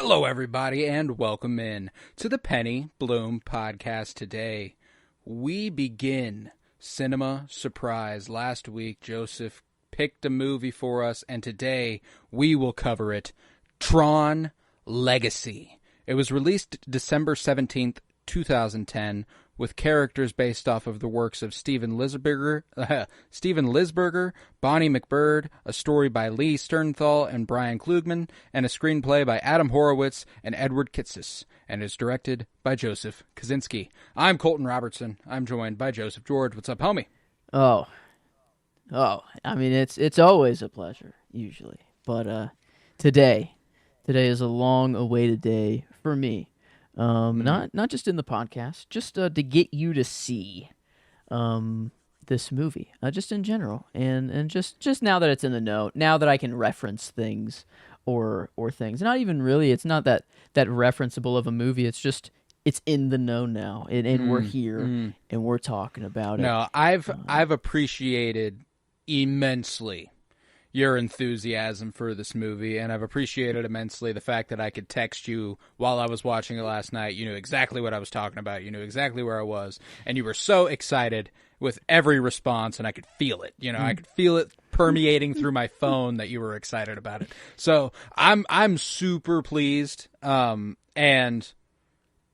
Hello, everybody, and welcome in to the Penny Bloom Podcast. Today, we begin Cinema Surprise. Last week, Joseph picked a movie for us, and today we will cover it, Tron Legacy. It was released December 17th, 2010, with characters based off of the works of Steven Lisberger, Bonnie McBird, a story by Lee Sternthal and Brian Klugman, and a screenplay by Adam Horowitz and Edward Kitsis, and is directed by Joseph Kosinski. I'm Colton Robertson. I'm joined by Joseph George. What's up, homie? Oh, I mean, it's always a pleasure, usually. But today is a long-awaited day for me. Not just in the podcast, just to get you to see this movie, just in general, and just now that it's in the know, now that I can reference things or things, not even really, it's not that referenceable of a movie, it's just it's in the know now, and we're here and we're talking about it. No, I've appreciated immensely your enthusiasm for this movie, and I've appreciated immensely the fact that I could text you while I was watching it last night. You knew exactly what I was talking about. You knew exactly where I was, and you were so excited with every response, and I could feel it. You know, I could feel it permeating through my phone that you were excited about it. So I'm super pleased, and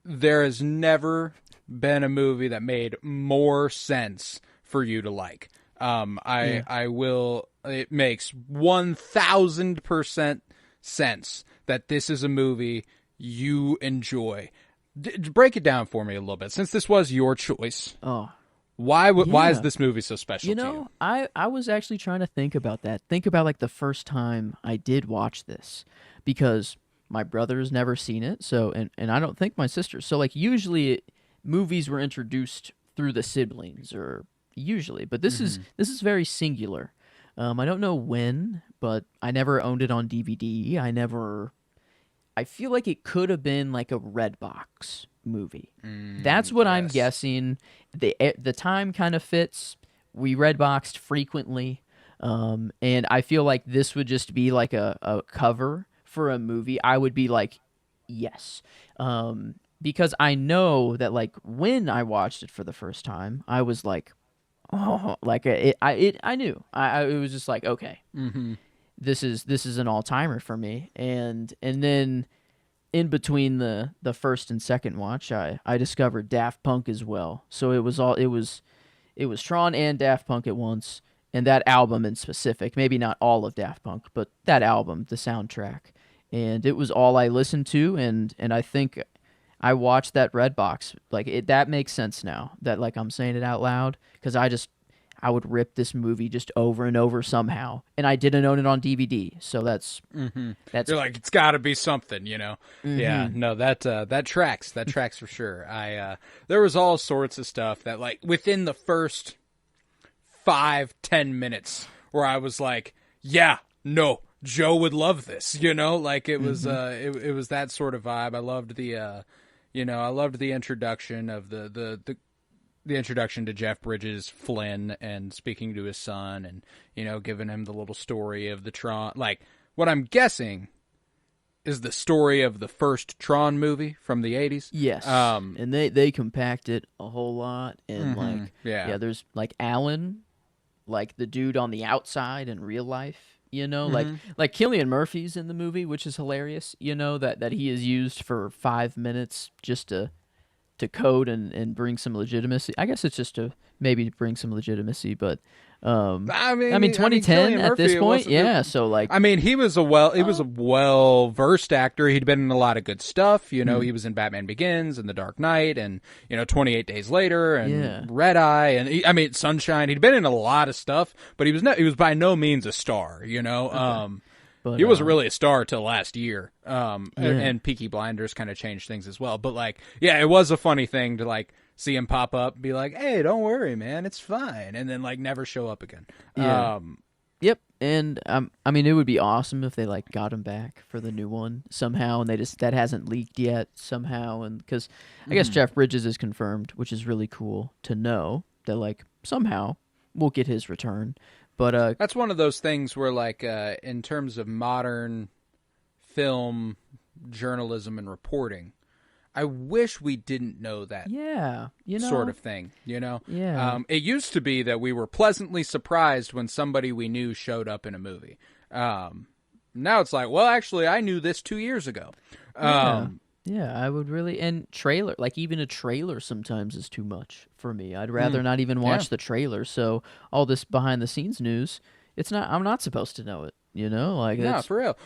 there has never been a movie that made more sense for you to like. I will. It makes 1,000% sense that this is a movie you enjoy. Break it down for me a little bit, since this was your choice. Oh, why is this movie so special to you? I was actually trying to think about that. Think about like the first time I did watch this, because my brother's never seen it, so and I don't think my sister. So like usually movies were introduced through the siblings, or usually, but this is very singular. I don't know when, but I never owned it on DVD. I feel like it could have been like a Redbox movie. That's what I'm guessing. The time kind of fits. We Redboxed frequently, and I feel like this would just be like a cover for a movie. I would be like, yes, because I know that like when I watched it for the first time, I was like, oh, like I knew. It was just like, okay, this is an all timer for me. And then in between the first and second watch, I discovered Daft Punk as well. So it was Tron and Daft Punk at once, and that album in specific. Maybe not all of Daft Punk, but that album, the soundtrack, and it was all I listened to. And I think I watched that Redbox. Like that makes sense now that like I'm saying it out loud, because I would rip this movie just over and over somehow, and I didn't own it on DVD. So that's You're like, it's got to be something, you know. Yeah, no, that tracks. That tracks for sure. There was all sorts of stuff that like within the first 5-10 minutes where I was like, yeah, no, Joe would love this, you know. Like it was it was that sort of vibe. I loved the I loved the introduction of the introduction to Jeff Bridges, Flynn, and speaking to his son, and giving him the little story of the Tron. Like what I'm guessing is the story of the first Tron movie from the 80s. Yes, and they compact it a whole lot, and there's like Alan, like the dude on the outside in real life. Like Cillian Murphy's in the movie, which is hilarious. That he is used for 5 minutes just to code and bring some legitimacy. I guess it's just to maybe bring some legitimacy, but I mean 2010 at this point, yeah. So like, I mean, he was a well-versed actor. He'd been in a lot of good stuff. He was in Batman Begins and The Dark Knight, and 28 Days Later, and Red Eye, and Sunshine. He'd been in a lot of stuff, but he was by no means a star. But, he wasn't really a star till last year, and Peaky Blinders kind of changed things as well. But like, yeah, it was a funny thing to like see him pop up, and be like, "Hey, don't worry, man, it's fine," and then like never show up again. Yeah. Yep, and I mean, it would be awesome if they like got him back for the new one somehow, and that hasn't leaked yet somehow, and because I guess Jeff Bridges is confirmed, which is really cool to know that like somehow we'll get his return. But that's one of those things where, like, in terms of modern film journalism and reporting. I wish we didn't know that sort of thing, Yeah. It used to be that we were pleasantly surprised when somebody we knew showed up in a movie. Now it's like, well, actually, I knew this 2 years ago. Yeah, I would really, and trailer, like even a trailer sometimes is too much for me. I'd rather not even watch the trailer. So all this behind the scenes news, I'm not supposed to know it, like No, for real.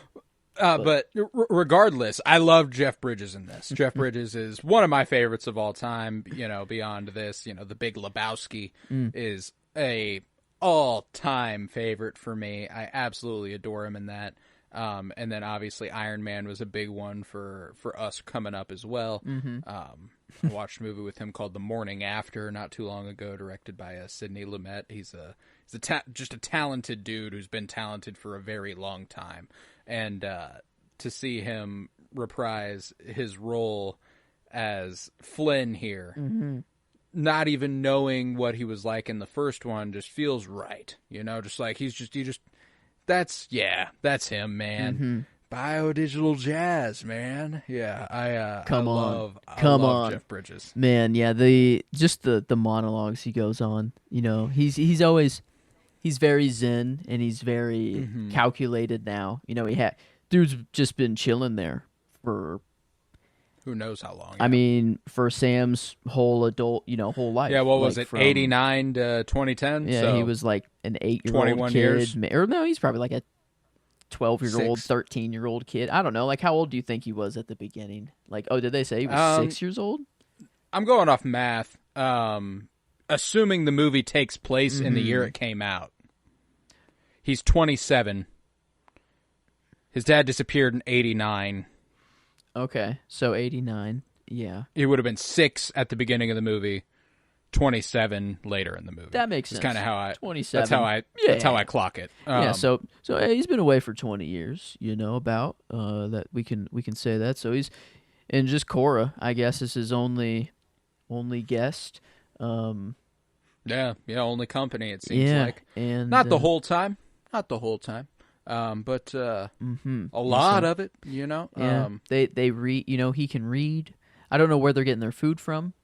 But regardless, I love Jeff Bridges in this. Jeff Bridges is one of my favorites of all time. Beyond this, The Big Lebowski is a all-time favorite for me. I absolutely adore him in that. And then obviously Iron Man was a big one for us coming up as well. I watched a movie with him called The Morning After not too long ago, directed by Sidney Lumet. He's just a talented dude who's been talented for a very long time. And to see him reprise his role as Flynn here, not even knowing what he was like in the first one, just feels right. Just like that's him, man. Biodigital jazz, man. Yeah, I love Jeff Bridges, man. Yeah, the monologues he goes on. He's very zen and he's very calculated now. Dude's just been chilling there for who knows how long. I mean, for Sam's whole life. Yeah, what was it? 89 to 2010. Yeah, so he was like an 8-year-old 21 kid, years. Or no, he's probably like a 12-year-old, 13-year-old kid. I don't know. Like, how old do you think he was at the beginning? Like, did they say he was 6 years old? I'm going off math. Assuming the movie takes place in the year it came out. He's 27. His dad disappeared in 89. Okay, so 89. Yeah. He would have been 6 at the beginning of the movie, 27 later in the movie. That makes sense. That's kind of how I 27. That's how I clock it. Yeah, so he's been away for 20 years, about that we can say that. So he's, and just Cora, I guess, is his only guest. Yeah, only company it seems like. And not the whole time. But a lot of it, Yeah, they read. He can read. I don't know where they're getting their food from.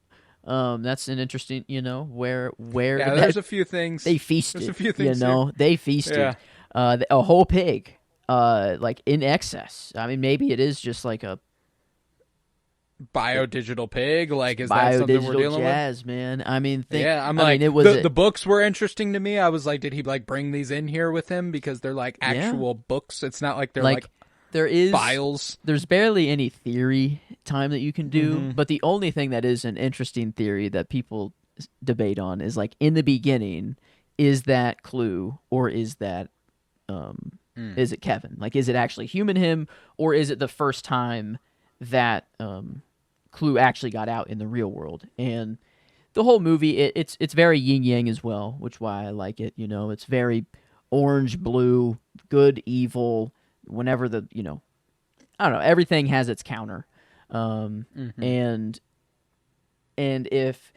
That's an interesting. Where. Yeah, there's a few things. They feasted. There's a few things. They feasted. Yeah. A whole pig. Like in excess. I mean, maybe it is just like a biodigital pig. Like, is that something we're dealing jazz, with? Man. I mean, it was the books were interesting to me. I was like, did he like bring these in here with him because they're like actual books? It's not like they're like there is files. There's barely any theory time that you can do, but the only thing that is an interesting theory that people debate on is like in the beginning, is that Clue or is that is it Kevin? Like, is it actually human him or is it the first time that Clue actually got out in the real world? And the whole movie, it's very yin yang as well, which why I like it. It's very orange, blue, good, evil. Whenever I don't know, everything has its counter. And if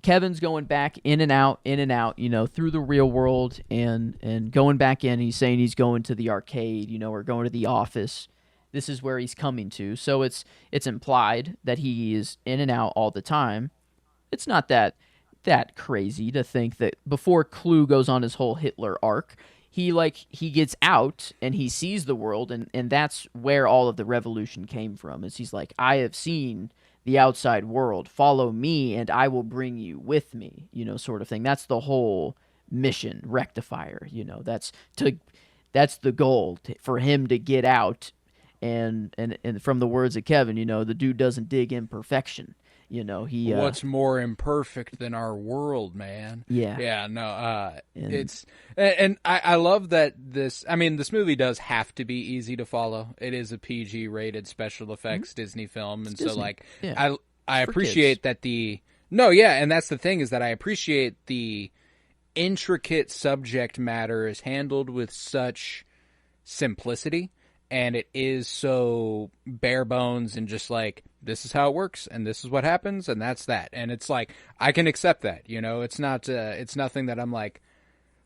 Kevin's going back in and out, through the real world and going back in, he's saying he's going to the arcade, or going to the office. This is where he's coming to. So it's implied that he is in and out all the time. It's not that crazy to think that before Clue goes on his whole Hitler arc, he gets out and he sees the world, and that's where all of the revolution came from. Is he's like, I have seen the outside world. Follow me and I will bring you with me, sort of thing. That's the whole mission, Rectifier, that's the goal for him to get out. And from the words of Kevin, the dude doesn't dig imperfection. He what's more imperfect than our world, man? Yeah. No. It's and I love that this. I mean, this movie does have to be easy to follow. It is a PG rated special effects Disney film, and so like I appreciate that and that's the thing is that I appreciate the intricate subject matter is handled with such simplicity. And it is so bare bones and just like, this is how it works and this is what happens and that's that. And it's like, I can accept that, it's not, it's nothing that I'm like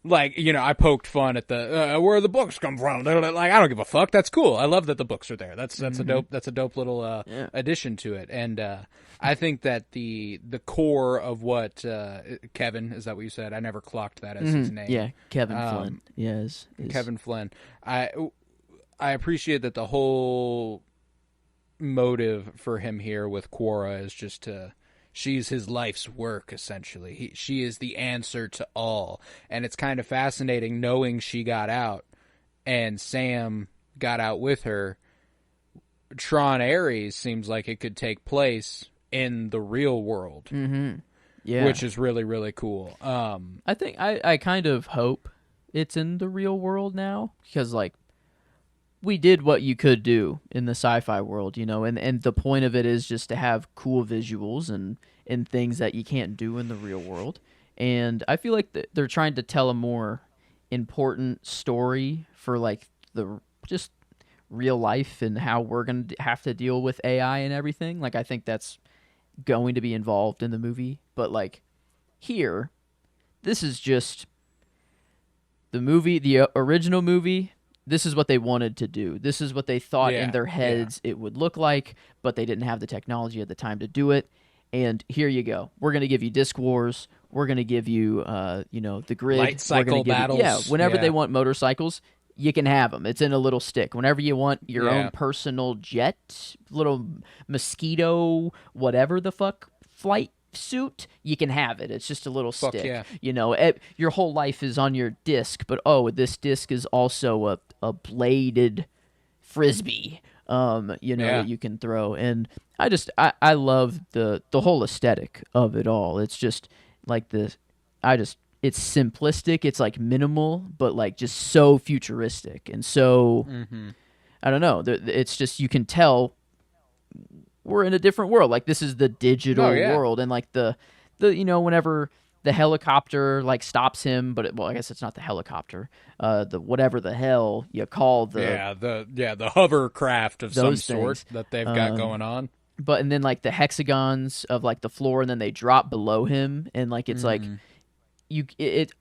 like, you know, I poked fun at the where the books come from. They're like, I don't give a fuck. That's cool. I love that the books are there. That's a dope little addition to it. And I think that the core of what Kevin, is that what you said? I never clocked that as his name. Yeah, Kevin Flynn. Yes, Kevin Flynn. I appreciate that the whole motive for him here with Quora is just to. She's his life's work, essentially. She is the answer to all. And it's kind of fascinating knowing she got out and Sam got out with her. Tron Ares seems like it could take place in the real world. Mm-hmm. Yeah. Which is really, really cool. I think I kind of hope it's in the real world now because, like, we did what you could do in the sci-fi world, you know, and the point of it is just to have cool visuals and things that you can't do in the real world. And I feel like they're trying to tell a more important story for like the just real life and how we're going to have to deal with AI and everything. Like I think that's going to be involved in the movie, but like here, this is just the movie, the original movie. This is what they wanted to do. This is what they thought in their heads it would look like, but they didn't have the technology at the time to do it. And here you go. We're going to give you Disc Wars. We're going to give you, the grid. Light cycle battles. Whenever they want motorcycles, you can have them. It's in a little stick. Whenever you want your own personal jet, little mosquito, whatever the fuck, flight suit, you can have it. It's just a little stick. Yeah. You know, your whole life is on your disc, but this disc is also a bladed frisbee. That you can throw. And I love the whole aesthetic of it all. It's just like it's simplistic. It's like minimal, but like just so futuristic and so I don't know. It's just you can tell we're in a different world. Like this is the digital world, and like the whenever the helicopter like stops him, but I guess it's not the helicopter. The whatever the hell you call the hovercraft of some sort that they've got going on. But and then like the hexagons of like the floor, and then they drop below him, and like it's like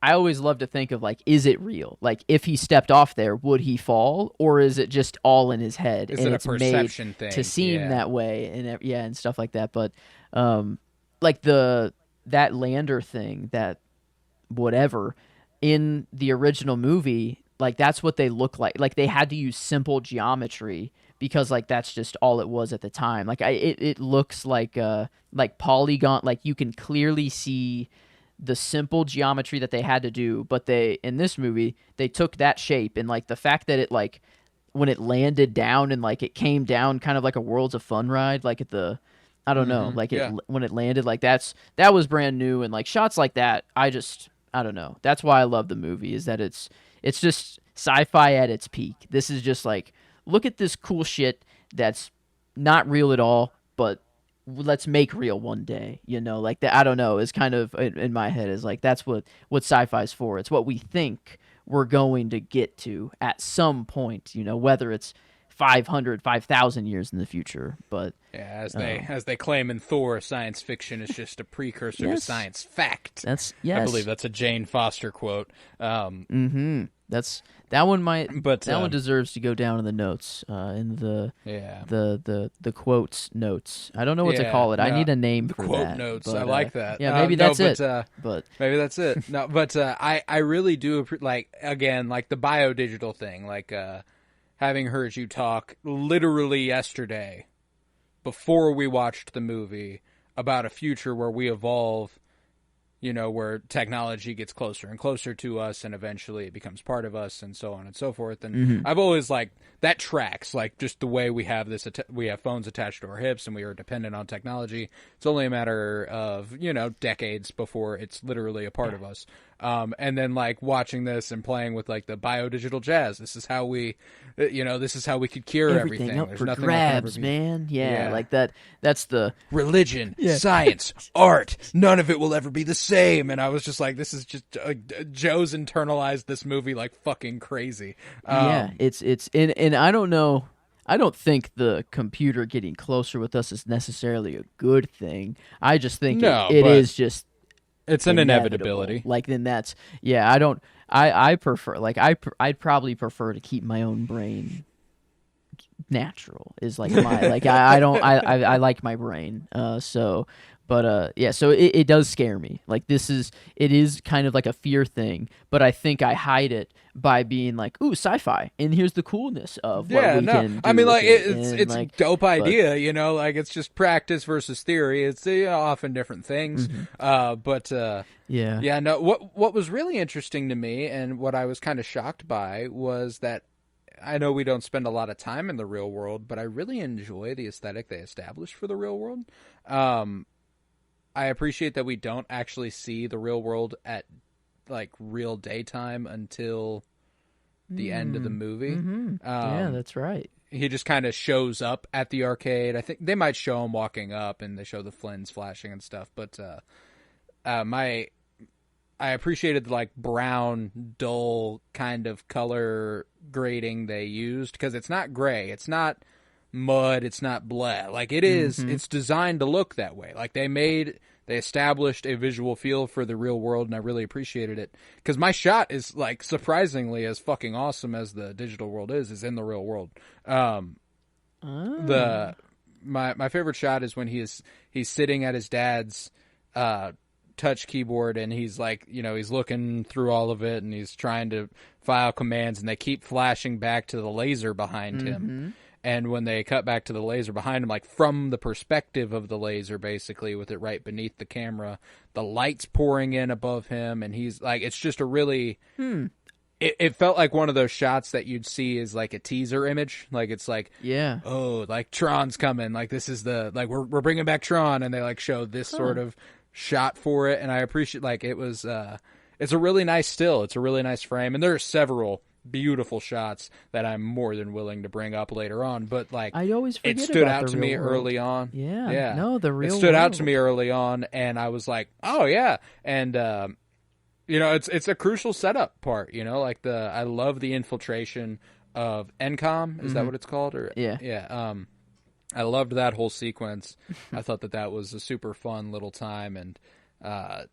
I always love to think of like, is it real? Like if he stepped off there, would he fall, or is it just all in his head? Is and it it's a perception made thing to seem that way, and stuff like that. But like that lander thing, that whatever in the original movie, like that's what they look like. Like they had to use simple geometry because like that's just all it was at the time. Like it looks like polygon. Like you can clearly see the simple geometry that they had to do, but in this movie they took that shape, and like the fact that it like when it landed down and like it came down kind of like a Worlds of Fun ride, like at the I don't know, like when it landed, like that was brand new, and like shots like that, I don't know. That's why I love the movie, is that it's just sci-fi at its peak. This is just like, look at this cool shit that's not real at all, but let's make real one day, like that. I don't know, is kind of in my head is like, that's what sci-fi's for. It's what we think we're going to get to at some point, whether it's 5,000 years in the future. But as they claim in Thor, science fiction is just a precursor to science fact. I believe that's a Jane Foster quote. That one deserves to go down in the notes, in the quotes notes. I don't know what to call it. I need a name for quote that. Notes. But, I like that. Yeah, maybe that's it. But maybe that's it. No, but I really do like, again, like the biodigital thing, like having heard you talk literally yesterday before we watched the movie about a future where we evolve, where technology gets closer and closer to us, and eventually it becomes part of us, and so on and so forth. And I've always that tracks, like just the way we have we have phones attached to our hips, and we are dependent on technology. It's only a matter of decades before it's literally a part of us. And then like watching this and playing with like the biodigital jazz. This is how we, this is how we could cure everything. Up There's for nothing grabs, man. Yeah, like that. That's the religion, science, art. None of it will ever be the same. And I was just like, this is just Joe's internalized this movie like fucking crazy. It's and I don't know. I don't think the computer getting closer with us is necessarily a good thing. I just think it is just It's an inevitable, inevitability. like then that's yeah. I don't. I prefer like I'd probably prefer to keep my own brain natural is like my like I don't I like my brain so but yeah so it does scare me like it is kind of like a fear thing but I think I hide it by being like ooh sci-fi and here's the coolness of what Yeah, we no, can I do mean, with like it and it's a like dope but idea, like it's just practice versus theory. It's often different things, mhm. but Yeah. yeah, no. What was really interesting to me, and what I was kind of shocked by, was that I know we don't spend a lot of time in the real world, but I really enjoy the aesthetic they established for the real world. Um, I appreciate that we don't actually see the real world at like real daytime until the end of the Mm. movie. Mhm. Yeah, Um, that's right. he just kind of shows up at the arcade. I think they might show him walking up, and they show the Flynns flashing and stuff. But my I appreciated the like brown, dull kind of color grading they used because it's not gray, it's not mud, it's not blah. Like it is, Mhm. it's designed to look that way. Like they established a visual feel for the real world, and I really appreciated it because my shot is like surprisingly as fucking awesome as the digital world is in the real world. Um, the Ah. my favorite shot is when he's sitting at his dad's uh touch keyboard and he's like he's looking through all of it and he's trying to file commands and they keep flashing back to the laser behind him, Mhm. and when they cut back to the laser behind him, like from the perspective of the laser basically with it right beneath the camera, the lights pouring in above him, and he's like it's just a really Hmm. it felt like one of those shots that you'd see as like a teaser image. Like it's like, Yeah. oh, like Tron's coming. Like this is the like we're bringing back Tron, and they like show this Huh. sort of shot for it. And I appreciate like it was. It's a really nice still. It's a really nice frame, and there are several beautiful shots that I'm more than willing to bring up later on. But like, I always it forget stood about out the to real me world. early on. Yeah. Yeah, No, the it real stood out to me world. early on, and I was like, oh yeah, and it's a crucial setup part. Like I love the infiltration of NCOM. Is that Mhm. what it's called? Or Yeah. yeah, I loved that whole sequence. I thought that was a super fun little time, and uh,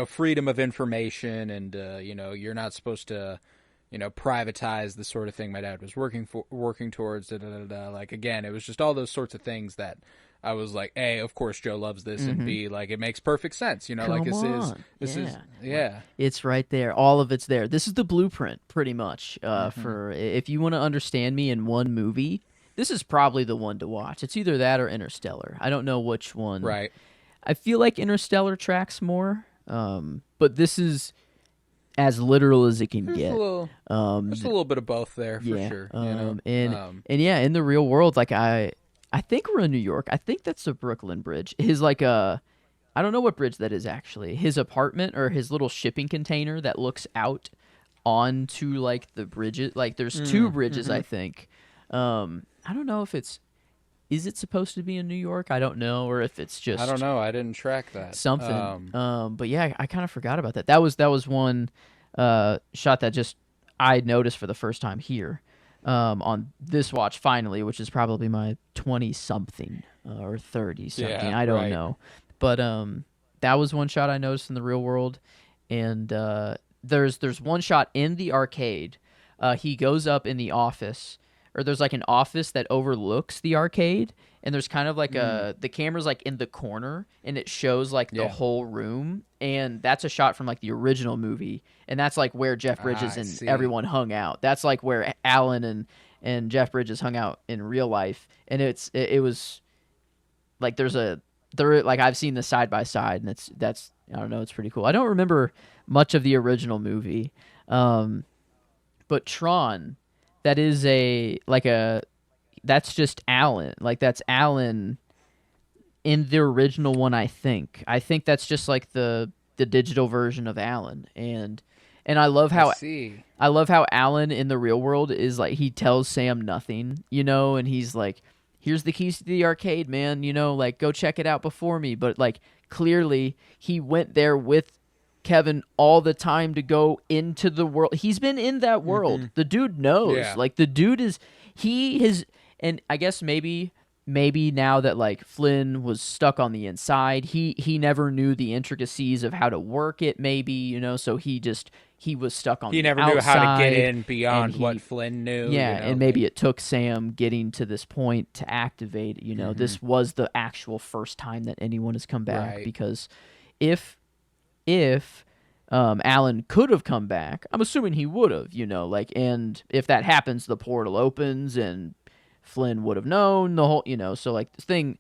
freedom of information, and you're not supposed to. Privatize the sort of thing my dad was working towards. Da, da, da, da. Like again, it was just all those sorts of things that I was like, A, of course Joe loves this, and Mhm. B, like it makes perfect sense. Like Come this is Yeah. Like yeah. it's right there. All of it's there. This is the blueprint pretty much Hmm. for if you want to understand me in one movie, this is probably the one to watch. It's either that or Interstellar. I don't know which one. Right. I feel like Interstellar tracks more. But this is as literal as it can There's a get. little Um there's a little bit of both there for yeah. sure. And yeah, in the real world like I think we're in New York. I think that's the Brooklyn Bridge. His like I don't know what bridge that is actually. His apartment or his little shipping container that looks out onto like the bridges. Like there's two bridges, Mm-hmm. I think. I don't know if it's is it supposed to be in New York? I don't know, or if it's I don't just know. I didn't track that. something. But yeah, I kind of forgot about that. That was one shot that just I noticed for the first time here. On this watch finally, which is probably my 20 something or 30 something. Yeah. I don't Right. know. But that was one shot I noticed in the real world. And there's one shot in the arcade. He goes up in the office, or there's like an office that overlooks the arcade, and there's kind of like the camera's like in the corner, and it shows like the Yeah. whole room, and that's a shot from like the original movie, and that's like where Jeff Bridges I and see. everyone hung out. That's like where Alan and Jeff Bridges hung out in real life, and it was like there like I've seen the side by side, and that's I don't know, it's pretty cool. I don't remember much of the original movie, but Tron, that is a like a that's just Alan, like that's Alan in the original one. I think that's just like the digital version of Alan, and I see. I love how Alan in the real world is like he tells Sam nothing, and he's like, "Here's the keys to the arcade, man. Like go check it out before me." But like clearly he went there with Kevin all the time to go into the world. He's been in that Mm-hmm. world. The dude knows. Yeah. Like the dude is he his and I guess maybe maybe now that like Flynn was stuck on the inside, he never knew the intricacies of how to work it, maybe, so he was stuck on He the never knew how to get outside, in and beyond what he Flynn knew, yeah, and maybe it took Sam getting to this point to activate, this was the actual first time that anyone has come back, Right. because if Alan could have come back, I'm assuming he would have, and if that happens, the portal opens and Flynn would have known the whole, so like this thing,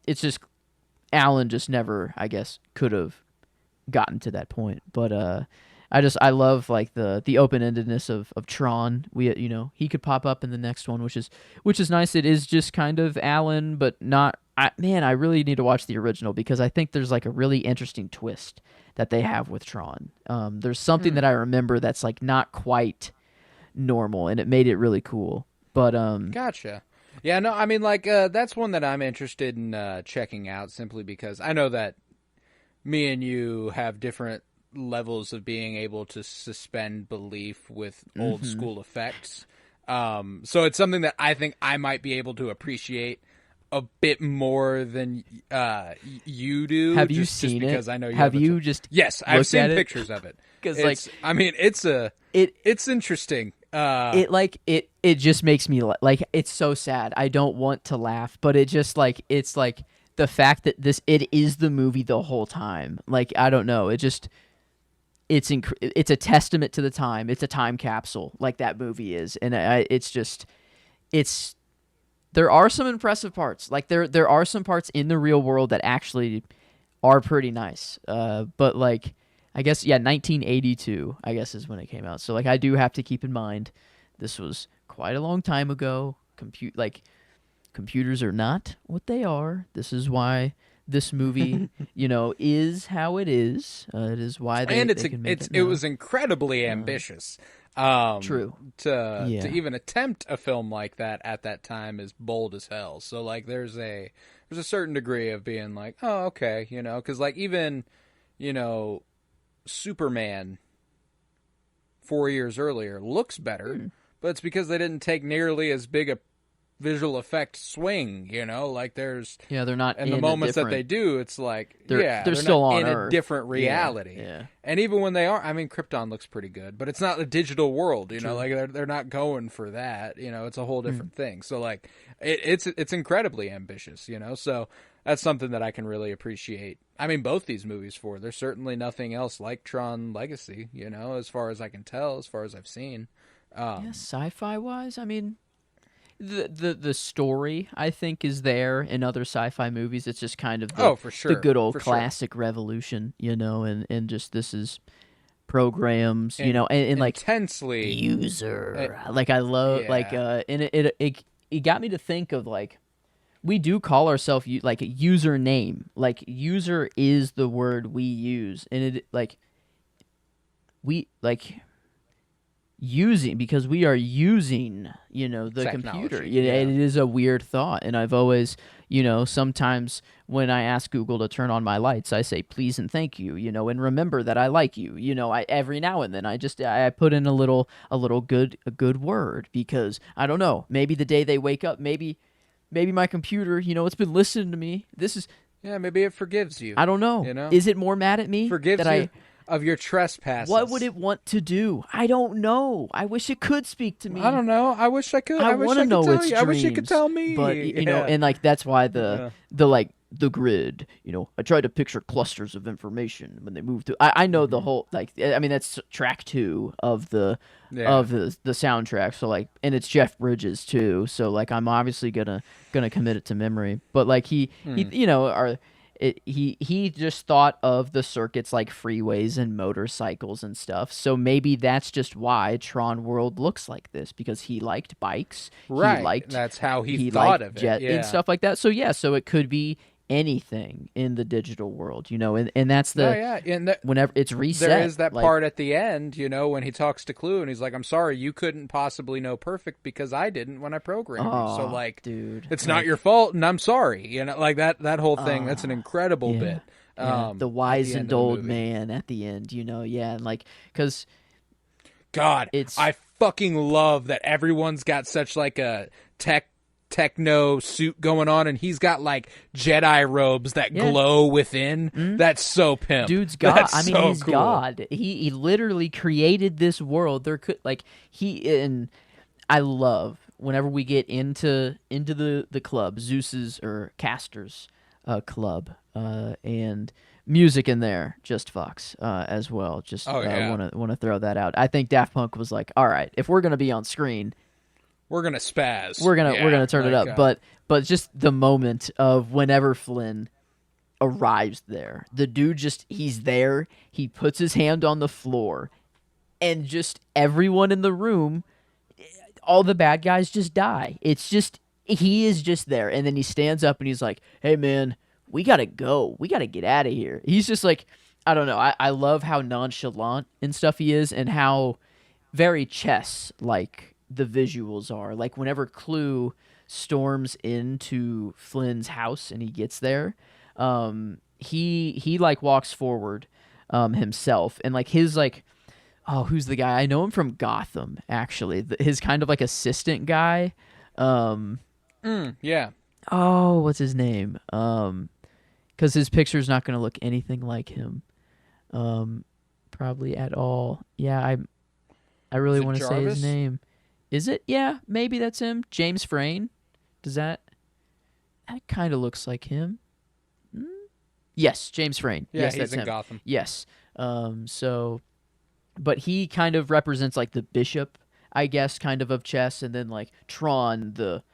it's just Alan just never, I guess, could have gotten to that point. But I love like the open-endedness of Tron. He could pop up in the next one, which is nice. It is just kind of Alan, but not. I really need to watch the original, because I think there's like a really interesting twist that they have with Tron. There's something that I remember that's like not quite normal, and it made it really cool. But Gotcha. Yeah, no, I mean, like, that's one that I'm interested in checking out, simply because I know that me and you have different levels of being able to suspend belief with old school effects. So it's something that I think I might be able to appreciate a bit more than you do. Have you seen it? Because I know you have you just yes, I've seen pictures of it. Because like, I mean, it's interesting. It just makes me like, it's so sad. I don't want to laugh, but it just like, it's like the fact that it is the movie the whole time. Like, I don't know. It's a testament to the time. It's a time capsule, like that movie is, and there are some impressive parts. Like there are some parts in the real world that actually are pretty nice. But like, I guess 1982, I guess, is when it came out. So like, I do have to keep in mind this was quite a long time ago. Computers are not what they are. This is why this movie, is how it is. It is why they can make it now. It was incredibly ambitious. True. To even attempt a film like that at that time is bold as hell. So like, there's a certain degree of being like, oh, okay, because like even, Superman 4 years earlier looks better, but it's because they didn't take nearly as big a visual effect swing, like there's they're not in the moments that they do, it's like they're still not on in Earth. A different reality. Yeah. And even when they are, I mean, Krypton looks pretty good, but it's not a digital world, like they're not going for that, it's a whole different thing. So like it's incredibly ambitious, so that's something that I can really appreciate. I mean, both these movies for. There's certainly nothing else like Tron Legacy, as far as I can tell, as far as I've seen. Sci-fi wise, I mean, the story, I think, is there in other sci-fi movies. It's just kind of for sure. the good old classic revolution, and just this is programs, and like intensely user. Like I love and it got me to think of like, we do call ourselves like a username. Like user is the word we use, and it like we like using, because we are using the computer. It is a weird thought, and I've always sometimes when I ask Google to turn on my lights, I say please and thank you, and remember that I like you. I every now and then I put in a little good word, because I don't know, maybe the day they wake up, maybe my computer, it's been listening to me. This is maybe it forgives you. I don't know. Is it more mad at me? Forgives you of your trespasses. What would it want to do? I don't know. I wish it could speak to me. I don't know. I wish I could. I want to know its dreams. I wish it could tell me. But and like that's why the grid. I tried to picture clusters of information when they move through. I know the whole I mean that's track 2 of the soundtrack. So like, and it's Jeff Bridges too. So like, I'm obviously gonna commit it to memory. But like he just thought of the circuits like freeways and motorcycles and stuff. So maybe that's just why Tron World looks like this, because he liked bikes. Right. That's how he thought of it. Jet and stuff like that. So so it could be anything in the digital world, and that's whenever it's reset. There is that part at the end, when he talks to Clue and he's like, I'm sorry, you couldn't possibly know perfect because I didn't when I programmed you. So like, dude, it's not your fault and I'm sorry. Like that whole thing, that's an incredible bit. The wizened old man at the end, and like, because God, I fucking love that everyone's got such like a techno suit going on, and he's got like Jedi robes that glow within. That's so pimp. Dude's God. That's I mean, so he's cool. God. He literally created this world. There could and I love whenever we get into the club, Zeus's or Castor's club, and music in there just fucks as well. Just want to throw that out. I think Daft Punk was like, all right, if we're gonna be on screen, we're gonna spaz. We're gonna turn it up. But just the moment of whenever Flynn arrives there, the dude he's there. He puts his hand on the floor, and just everyone in the room, all the bad guys just die. It's just he is just there, and then he stands up and he's like, "Hey man, we gotta go. We gotta get out of here." He's just like, I don't know. I love how nonchalant and stuff he is, and how very chess like the visuals are. Like whenever Clue storms into Flynn's house and he gets there, he like walks forward himself, and like his like, oh, who's the guy? I know him from Gotham actually. His kind of like assistant guy. Yeah. Oh, what's his name? Because his picture's not going to look anything like him, probably at all. Yeah, I really want to say his name. Is it? Yeah, maybe that's him. James Frain. That kind of looks like him. Yes, James Frain. Yeah, yes, he's that's in him. Gotham. Yes. But he kind of represents like the bishop, I guess, kind of chess, and then like Tron, the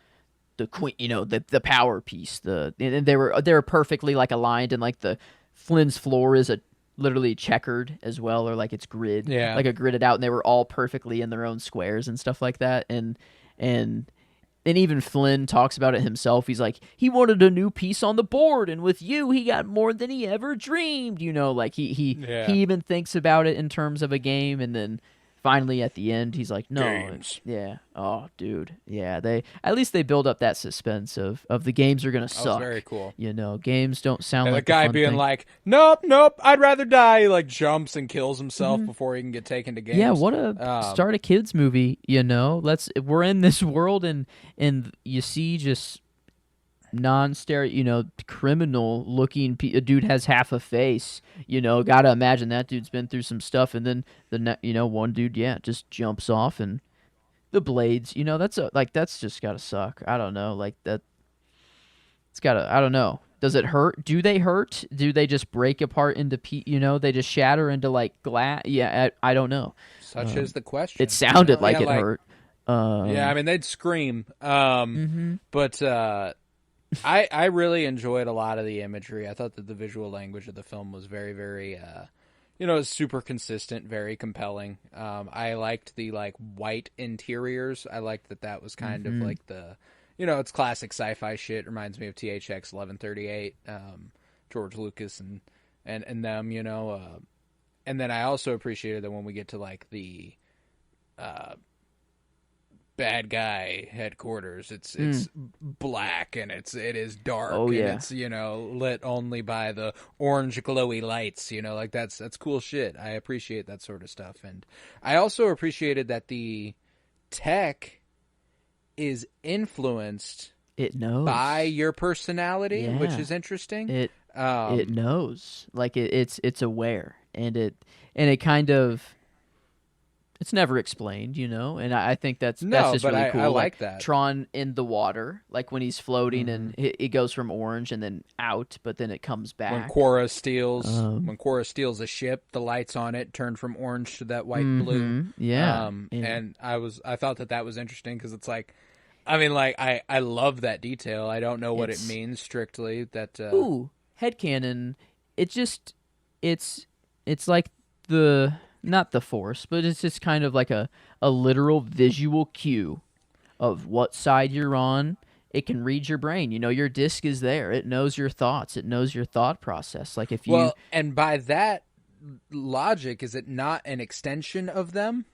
queen, the power piece. And they were perfectly like aligned, and like the Flynn's floor is literally checkered as well, or like it's grid, like a gridded out, and they were all perfectly in their own squares and stuff like that. And even Flynn talks about it himself. He's like, he wanted a new piece on the board, and with you, he got more than he ever dreamed. Like he even thinks about it in terms of a game, and then finally at the end, he's like, no, games. Yeah, oh, dude, yeah. At least they build up that suspense of the games are gonna suck. That was very cool. Games don't sound like the guy being thing. like, nope, I'd rather die. He like jumps and kills himself before he can get taken to games. Yeah, what a start a kids movie. We're in this world, and you see just non-stereo, criminal looking a dude has half a face. Gotta imagine that dude's been through some stuff, and then one dude, just jumps off, and the blades, that's just gotta suck. I don't know, like that. It's gotta. I don't know. Does it hurt? Do they hurt? Do they just break apart into they just shatter into like glass? Yeah, I don't know. Such is the question. It sounded like it hurt. Yeah, I mean they'd scream. But I really enjoyed a lot of the imagery. I thought that the visual language of the film was very, very, super consistent, very compelling. I liked the like white interiors. I liked that was kind of like the, it's classic sci-fi shit. Reminds me of THX 1138, George Lucas and them, and then I also appreciated that when we get to like the, bad guy headquarters, it's black, and it is dark, and it's lit only by the orange glowy lights, like that's cool shit. I appreciate that sort of stuff, and I also appreciated that the tech is influenced by your personality, which is interesting. It knows, like it's aware, and it kind of. It's never explained, and I think that's just really cool. I like that. Tron in the water, like when he's floating and it goes from orange and then out, but then it comes back. When Quora steals a ship, the lights on it turn from orange to that white blue. Yeah, and I thought that was interesting because it's like, I mean, like I love that detail. I don't know what it means strictly. That headcanon. It's like the. Not the Force, but it's just kind of like a literal visual cue of what side you're on. It can read your brain. Your disc is there. It knows your thoughts. It knows your thought process. Like if you... Well, and by that logic, is it not an extension of them?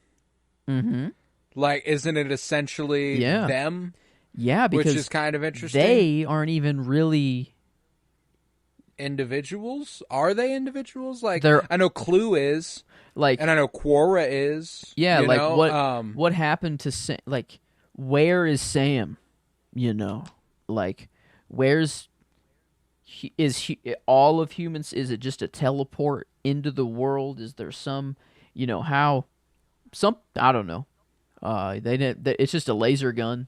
Mm-hmm. Like, isn't it essentially them? Yeah, because... Which is kind of interesting. They aren't even really... individuals? Are they individuals? Like, I know Clue is... Like, and I know Quora is. Yeah, what happened to Sam? Like, where is Sam? You know, like where's all of humans? Is it just a teleport into the world? Is there some, how some I don't know. They didn't. It's just a laser gun,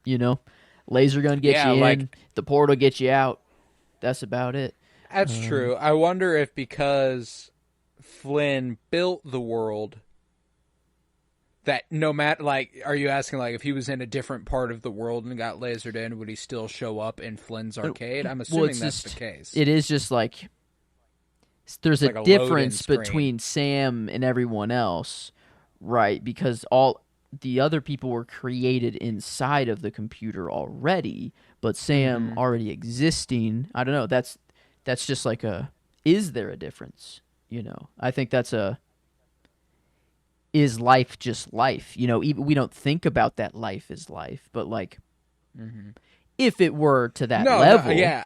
you know. Laser gun gets Yeah, you like in. The portal gets you out. That's about it. that's true. I wonder if because Flynn built the world, that no matter, like, are you asking, like, if he was in a different part of the world and got lasered in, would he still show up in Flynn's arcade? I'm assuming that's the case. It is just like there's Like a a difference load-in screen. between Sam and everyone else, right? Because all the other people were created inside of the computer already, but Sam already existing. I don't know. That's just like a. Is there a difference? I think that's a. Is life just life? Even we don't think about that life is life, but like, if it were to that level, yeah.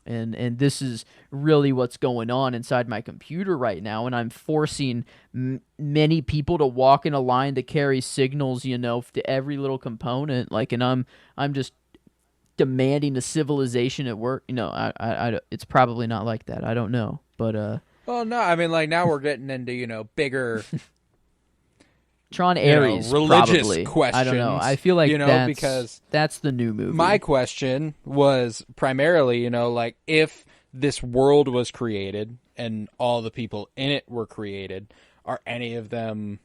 and this is really what's going on inside my computer right now, and I'm forcing many people to walk in a line to carry signals, to every little component, like, and I'm just demanding a civilization at work. I it's probably not like that. I don't know, but Well, no, I mean, like, now we're getting into, bigger Tron Ares, religious probably. questions. I don't know. I feel like because that's the new movie. my question was primarily, like, if this world was created and all the people in it were created, are any of them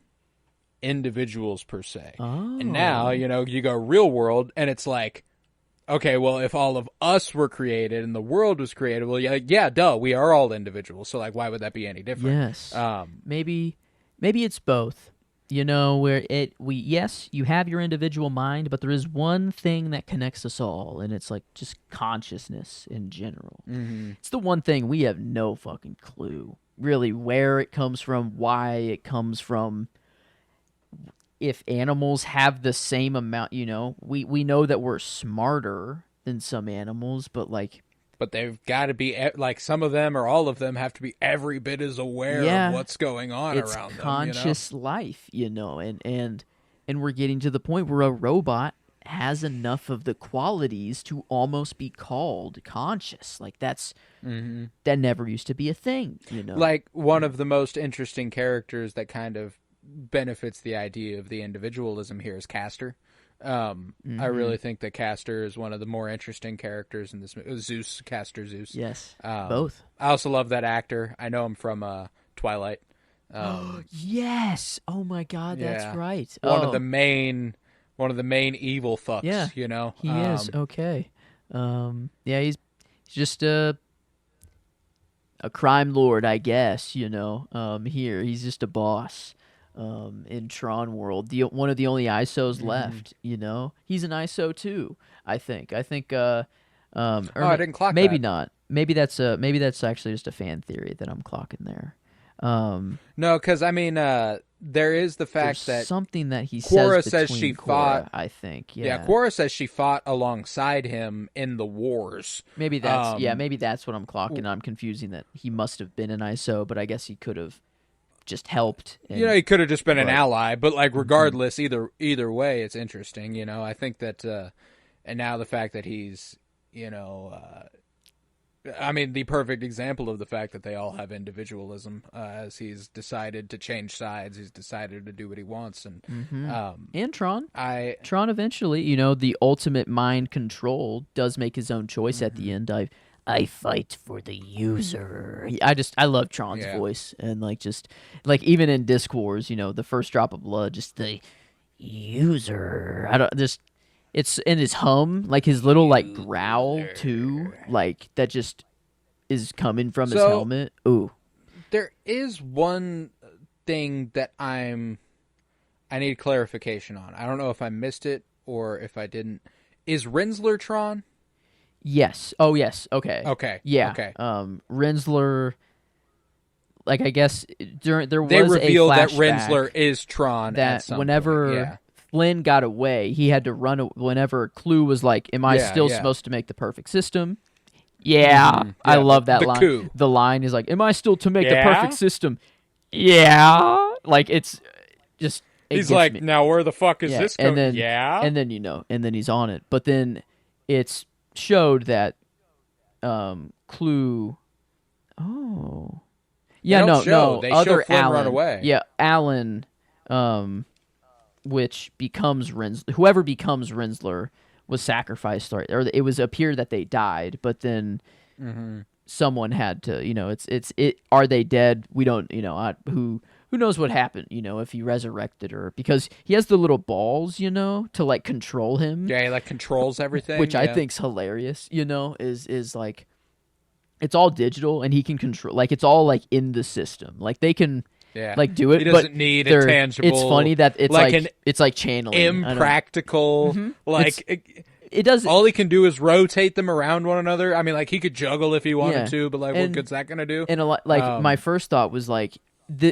individuals per se? Oh. And now, you go real world, and it's like, okay, well, if all of us were created and the world was created, well, yeah, duh, we are all individuals. So, like, why would that be any different? Yes. Maybe it's both. Where yes, you have your individual mind, but there is one thing that connects us all, and it's like just consciousness in general. It's the one thing we have no fucking clue, really, where it comes from, why it comes from. If animals have the same amount, we know that we're smarter than some animals, but like. But they've got to be, like, some of them or all of them have to be every bit as aware of what's going on around them. It's conscious life, and we're getting to the point where a robot has enough of the qualities to almost be called conscious. Like, that never used to be a thing, Like, one of the most interesting characters that kind of benefits the idea of the individualism here is Castor. I really think that Castor is one of the more interesting characters in this movie. Castor Zeus. Yes, both. I also love that actor. I know him from Twilight. Yes. Oh my God, that's right. One of the main evil fucks. Yeah, he is. Okay. Yeah, he's just a crime lord, I guess. Here he's just a boss. In Tron world, one of the only ISOs left. He's an ISO too. I think. I didn't clock maybe that. Not. Maybe that's actually just a fan theory that I'm clocking there. No, because I mean, there is the fact that something that he Quora says she Quora, fought. I think. Yeah, Quora says she fought alongside him in the wars. Maybe that's maybe that's what I'm clocking. I'm confusing that he must have been an ISO, but I guess he could have just helped. He could have just been an ally, but like regardless, either way, it's interesting. I think that, and now the fact that he's, I mean, the perfect example of the fact that they all have individualism, as he's decided to change sides, he's decided to do what he wants, and Tron eventually, the ultimate mind control does make his own choice at the end. I fight for the user. I love Tron's voice, and like even in Disc Wars, the first drop of blood, just the user. It's in his hum, like his little like growl too, like that just is coming from his helmet. Ooh, there is one thing that I need clarification on. I don't know if I missed it or if I didn't. Is Rinsler Tron? Yes. Oh, yes. Okay. Okay. Yeah. Okay. Rinsler. Like, I guess they revealed a that flashback Rinsler is Tron. That at some whenever point. Yeah. Flynn got away, he had to run. Whenever Clue was like, "Am I still supposed to make the perfect system?" Yeah, I love that line. Coup. The line is like, "Am I still to make the perfect system?" Yeah, like it's just. He's like, me. "Now where the fuck is this going?" And then and then he's on it. But then it's showed that Clue. Oh, yeah, They don't no, show. no, They show other Flynn run Alan. away. Yeah, Alan, which becomes Rensler. Whoever becomes Rensler was sacrificed, or it was appeared that they died, but then someone had to. It. Are they dead? We don't. Who knows what happened? If he resurrected her, because he has the little balls, to like control him, Yeah, he like controls everything. which I Yeah. think's hilarious. Is like it's all digital and he can control. Like it's all like in the system. Like they can. Yeah. Like do it, He doesn't but need a tangible. It's funny that it's like like an it's like channeling. impractical. Like It does. all he can do is rotate them around one another. I mean, like he could juggle if he wanted Yeah. to, but like, what And- good's that gonna do? And a lot, like my first thought was like,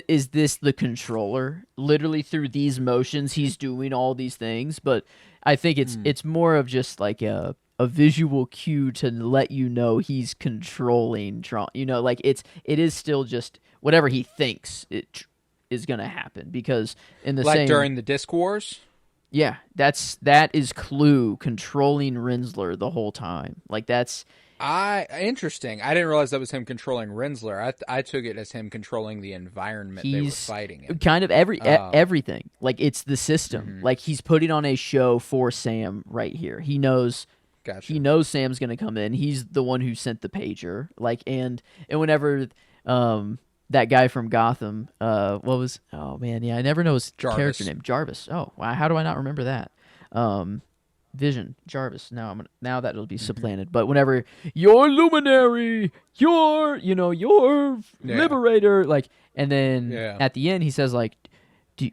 is this the controller? Literally through these motions, he's doing all these things. But I think it's more of just like a visual cue to let you know he's controlling Tron. Like it is still just whatever he thinks it is gonna happen, because in the like same during the Disc Wars. yeah, that is Clue controlling Rensler the whole time. Like that's. Interesting. I didn't realize that was him controlling Rensler. I took it as him controlling the environment they were fighting in. Kind of everything. Like it's the system. Like he's putting on a show for Sam right here. He knows. Gotcha. He knows Sam's gonna come in. He's the one who sent the pager. Like and whenever that guy from Gotham, what was? Oh man, yeah, I never know his character name. Jarvis. Oh, wow, how do I not remember that? Vision, Jarvis. Now that it'll be supplanted. But whenever your luminary, your liberator, like, and then at the end he says like,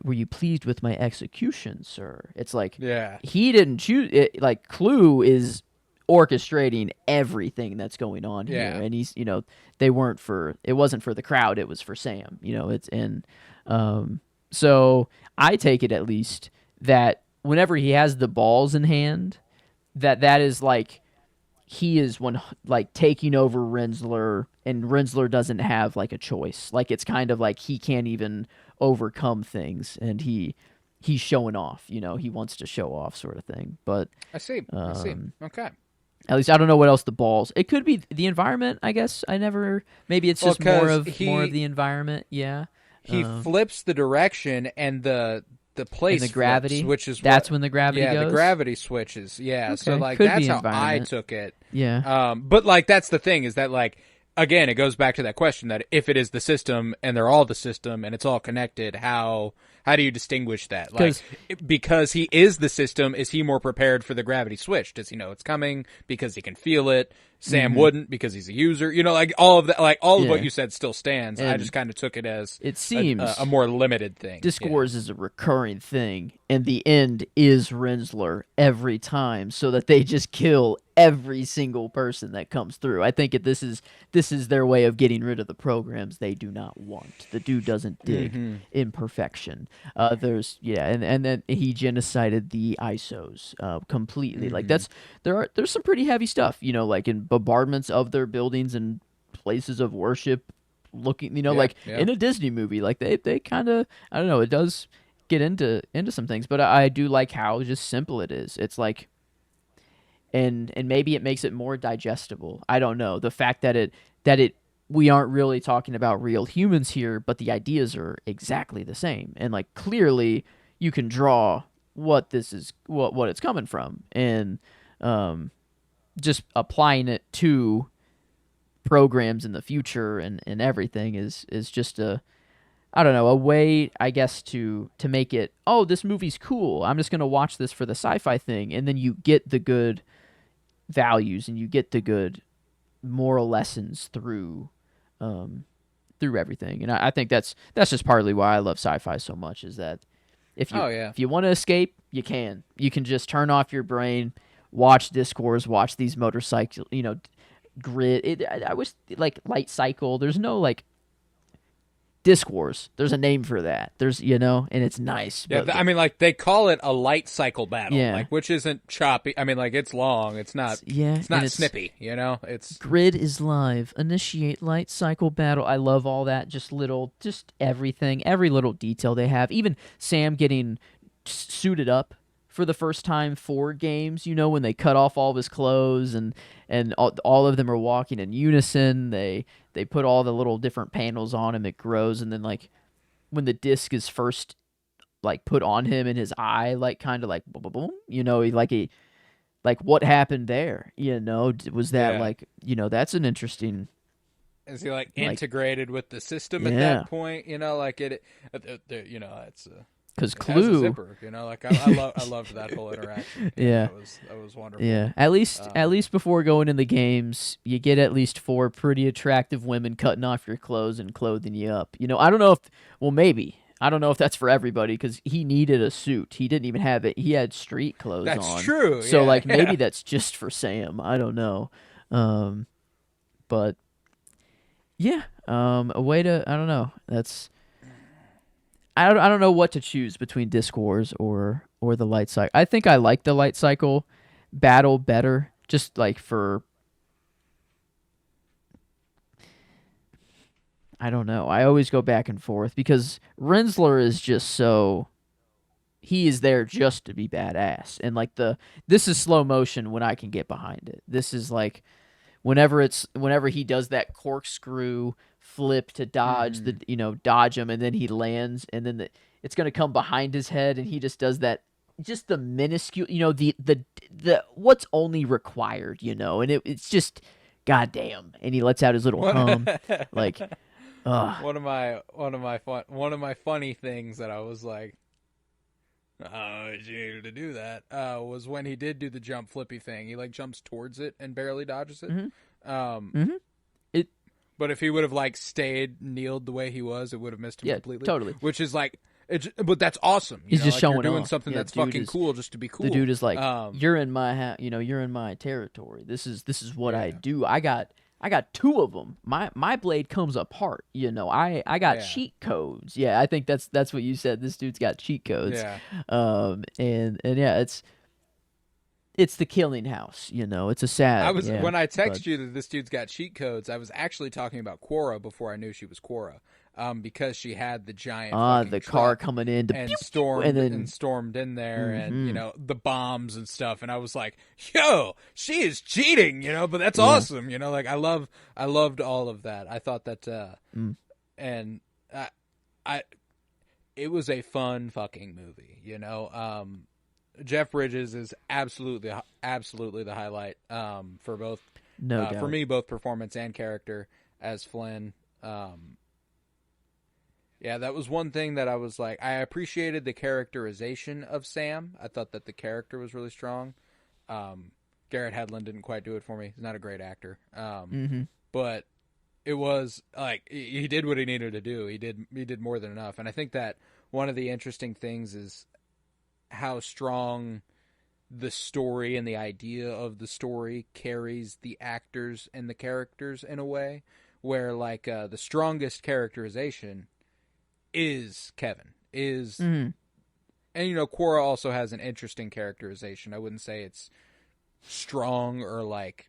were you pleased with my execution, sir? It's like he didn't choose it. Like Clue is orchestrating everything that's going on here, and he's it wasn't for the crowd, it was for Sam. So I take it at least that whenever he has the balls in hand, that is like he is taking over Rensler, and Rensler doesn't have like a choice. Like it's kind of like he can't even overcome things, and he's showing off. He wants to show off, sort of thing. But I see. Okay. At least I don't know what else the balls. It could be the environment, I guess. Maybe it's just more of the environment. Yeah. He flips the direction and the place and the gravity, flips, which is that's when the gravity goes? the gravity switches. Yeah, Okay. so like Could that's be how I environment. took it. Yeah. But like that's the thing is that like again it goes back to that question that if it is the system and they're all the system and it's all connected, how do you distinguish that? Like because he is the system, is he more prepared for the gravity switch? Does he know it's coming because he can feel it? Sam wouldn't because he's a user. Like all of that, like all of what you said still stands. And I just kind of took it as it seems a more limited thing. Disc Wars is a recurring thing, and the end is Rensler every time, so that they just kill every single person that comes through. I think this is their way of getting rid of the programs they do not want. The dude doesn't dig imperfection. And then he genocided the ISOs completely. Like there's some pretty heavy stuff, like in bombardments of their buildings and places of worship. Looking, in a Disney movie, like they kind of, I don't know, it does get into some things, but I do like how just simple it is. It's like. And maybe it makes it more digestible. I don't know. The fact that we aren't really talking about real humans here, but the ideas are exactly the same. And like clearly you can draw what this is, what it's coming from, and just applying it to programs in the future and everything is just a way, I guess, to make it, oh, this movie's cool, I'm just going to watch this for the sci-fi thing, and then you get the good values and you get the good moral lessons through everything. And I think that's just partly why I love sci-fi so much, is that if you want to escape, you can just turn off your brain, watch Disc Wars, watch these motorcycle, grid. I wish like Light Cycle. There's no like Disc Wars. There's a name for that. There's and it's nice. Yeah, but, I mean, like they call it a light cycle battle, Yeah. like which isn't choppy. I mean, like it's long. It's not. It's not and snippy. It's Grid is live. Initiate light cycle battle. I love all that. Just everything, every little detail they have. Even Sam getting suited up for the first time 4 games. You know, when they cut off all of his clothes and all of them are walking in unison. They put all the little different panels on him. It grows, and then like when the disc is first like put on him in his eye, like kind of like boom, boom, boom, he like what happened there? Was that Yeah. like that's an interesting Is he like like integrated with the system at yeah that point? Like it's because it has a Clue. zipper. I loved that whole interaction. Yeah. That was wonderful. Yeah, at least before going in the games, you get at least 4 pretty attractive women cutting off your clothes and clothing you up. I don't know if, well, maybe I don't know if that's for everybody because he needed a suit. He didn't even have it. He had street clothes That's on. true. So Yeah, like maybe yeah. that's just for Sam. I don't know. Um, but yeah, a way to I don't know. I don't know what to choose between Disc Wars or the Light Cycle. I think I like the Light Cycle battle better, just like for I don't know. I always go back and forth because Rinsler is just so he is there just to be badass. And like this is slow motion when I can get behind it. This is like whenever he does that corkscrew flip to dodge Mm-hmm. dodge him, and then he lands, and then it's gonna come behind his head, and he just does that, just the minuscule, the what's only required, and it's just goddamn, and he lets out his little hum, like, One of my funny things that I was like, oh, you needed to do that. Was when he did do the jump flippy thing. He like jumps towards it and barely dodges it. hmm Um, hmm it but if he would have like stayed kneeled the way he was, it would have missed him yeah, completely. totally. Which is like, but that's awesome. He's just Like showing you're doing off. something Yeah, that's fucking cool just to be cool. the dude is like, Um, you're in my you're in my territory. This is what I yeah, do. I got 2 of them. My blade comes apart. I got yeah, cheat codes. Yeah, I think that's what you said. This dude's got cheat codes. yeah. And yeah, it's the Killing House. It's a sad. Yeah, When I but text you that this dude's got cheat codes, I was actually talking about Quora before I knew she was Quora, because she had the giant fucking the car truck coming in to and pew, pew, and then stormed in there, and hmm the bombs and stuff, and I was like, yo, she is cheating, but that's yeah. awesome, like I loved all of that. I thought that Mm. and I it was a fun fucking movie, Jeff Bridges is absolutely the highlight, for both No for doubt. me, both performance and character as Flynn. Yeah, that was one thing that I was like, I appreciated the characterization of Sam. I thought that the character was really strong. Garrett Hedlund didn't quite do it for me. He's not a great actor. hmm But it was like he did what he needed to do. He did more than enough. And I think that one of the interesting things is how strong the story and the idea of the story carries the actors and the characters in a way where like the strongest characterization is Kevin is hmm and Quora also has an interesting characterization. I wouldn't say it's strong or like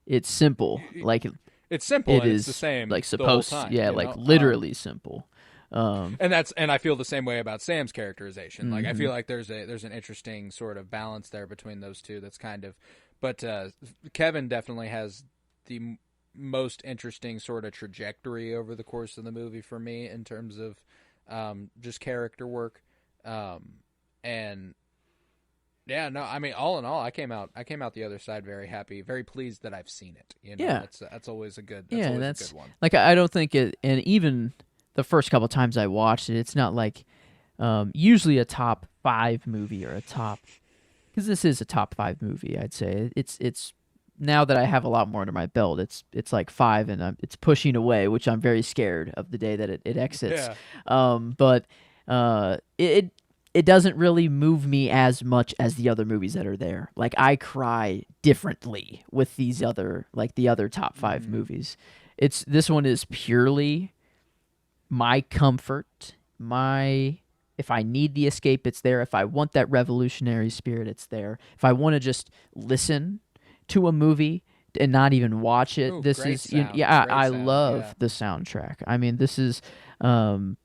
It's simple. Like it's simple it and it's the is same like the whole supposed. time, Yeah, like literally simple. Um. and I feel the same way about Sam's characterization. Like I hmm feel like there's an interesting sort of balance there between those two. That's kind of, but Kevin definitely has the most interesting sort of trajectory over the course of the movie for me in terms of just character work, and yeah, no, I mean, all in all, I came out the other side very happy, very pleased that I've seen it. Yeah. That's always a good Yeah, a that's good one. like I don't think it, and even the first couple times I watched it, it's not like usually a top 5 movie or a top, because this is a top 5 movie. I'd say it's now that I have a lot more under my belt, it's like 5, and it's pushing away, which I'm very scared of the day that it exits. Yeah, But it doesn't really move me as much as the other movies that are there. Like I cry differently with these other like the other top 5 movies. This one is purely my comfort, my if I need the escape, it's there. If I want that revolutionary spirit, it's there. If I want to just listen to a movie and not even watch it, ooh, this great is sound, yeah. great I sound, love yeah. the soundtrack. I mean, this is um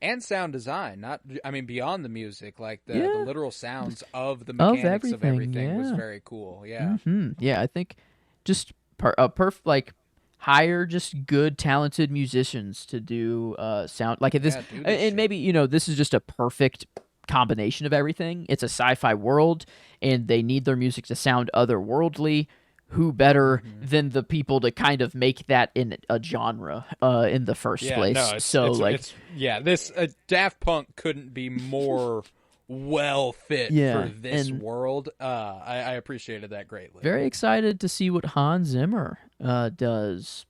and sound design. Not, I mean, beyond the music, like the Yeah, literal sounds of the of mechanics of everything. everything was Yeah. very cool. Yeah, Yeah, I think just a like hire just good talented musicians to do sound like if this, yeah, do this and shit. maybe this is just a perfect combination of everything. It's a sci-fi world and they need their music to sound otherworldly. Who better Hmm. than the people to kind of make that in a genre in the first Yeah, no, place? So like, yeah. This Daft Punk couldn't be more well fit for yeah, this and world. I appreciated that greatly. very excited to see what Hans Zimmer does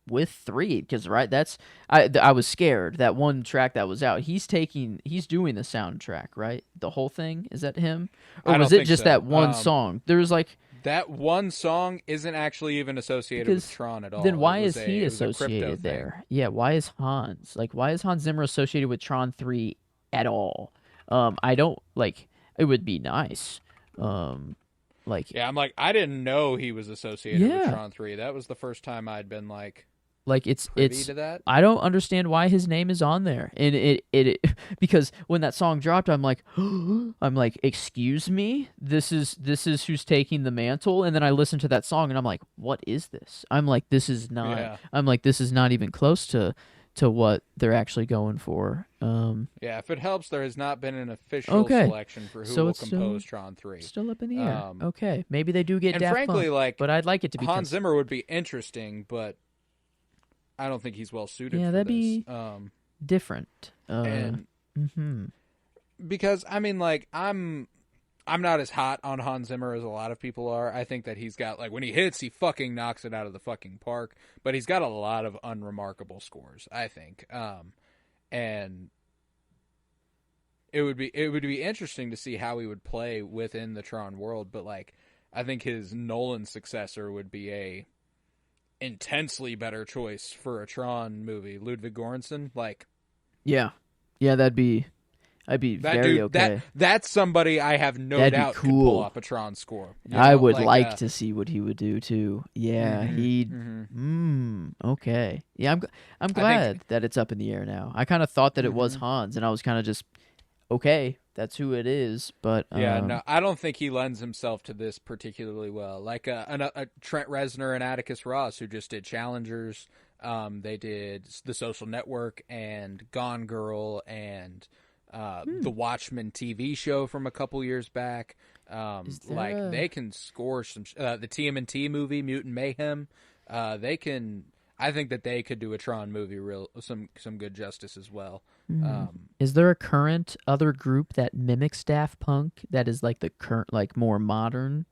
with 3 because right that's I was scared that one track that was out he's doing the soundtrack, right? The whole thing, is that him, or I was don't it think just so. that one song? There's like, That one song isn't actually even associated with because Tron at then all. why is he It was a crypto associated thing. there? Yeah, why is Hans Zimmer associated with Tron 3 at all? I don't like, it would be nice, um like, Yeah, I'm like, I didn't know he was associated with yeah, Tron 3. That was the first time I'd been like like privy to that. I don't understand why his name is on there. And it because when that song dropped, I'm like I'm like, excuse me, this is who's taking the mantle. And then I listened to that song and I'm like, what is this? Yeah. I'm like, this is not even close to what they're actually going for. Yeah, if it helps, there has not been an official Okay, selection for who so will it's compose Tron 3. still up in the air. Um, Okay, maybe they do get and Daft frankly, Punk, like, but I'd like it to be Hans Zimmer would be interesting, but I don't think he's well suited yeah, for that'd this. be different. And Mm-hmm. because I mean, like, I'm not as hot on Hans Zimmer as a lot of people are. I think that he's got, like, when he hits, he fucking knocks it out of the fucking park. But he's got a lot of unremarkable scores, I think. And it would be interesting to see how he would play within the Tron world. But like, I think his Nolan successor would be a intensely better choice for a Tron movie, Ludwig Göransson. Like, Yeah, yeah, I'd be that very dude, okay. that's somebody I have no That'd be doubt could pull cool. off a Tron score. I would Like, like to see what he would do too. Yeah, he'd. mm-hmm. Okay. Yeah, I'm I think, glad that it's up in the air now. I kind of thought that it was mm-hmm. Hans, and I was kind of just okay. That's who it is. But Yeah, no, I don't think he lends himself to this particularly well. Like a Trent Reznor and Atticus Ross, who just did Challengers. They did The Social Network and Gone Girl and the Watchmen TV show from a couple years back. is that Like, they can score some. The TMNT movie, Mutant Mayhem. They can. I think that they could do a Tron movie some good justice as well. is there a current other group that mimics Daft Punk that is like the current, like more modern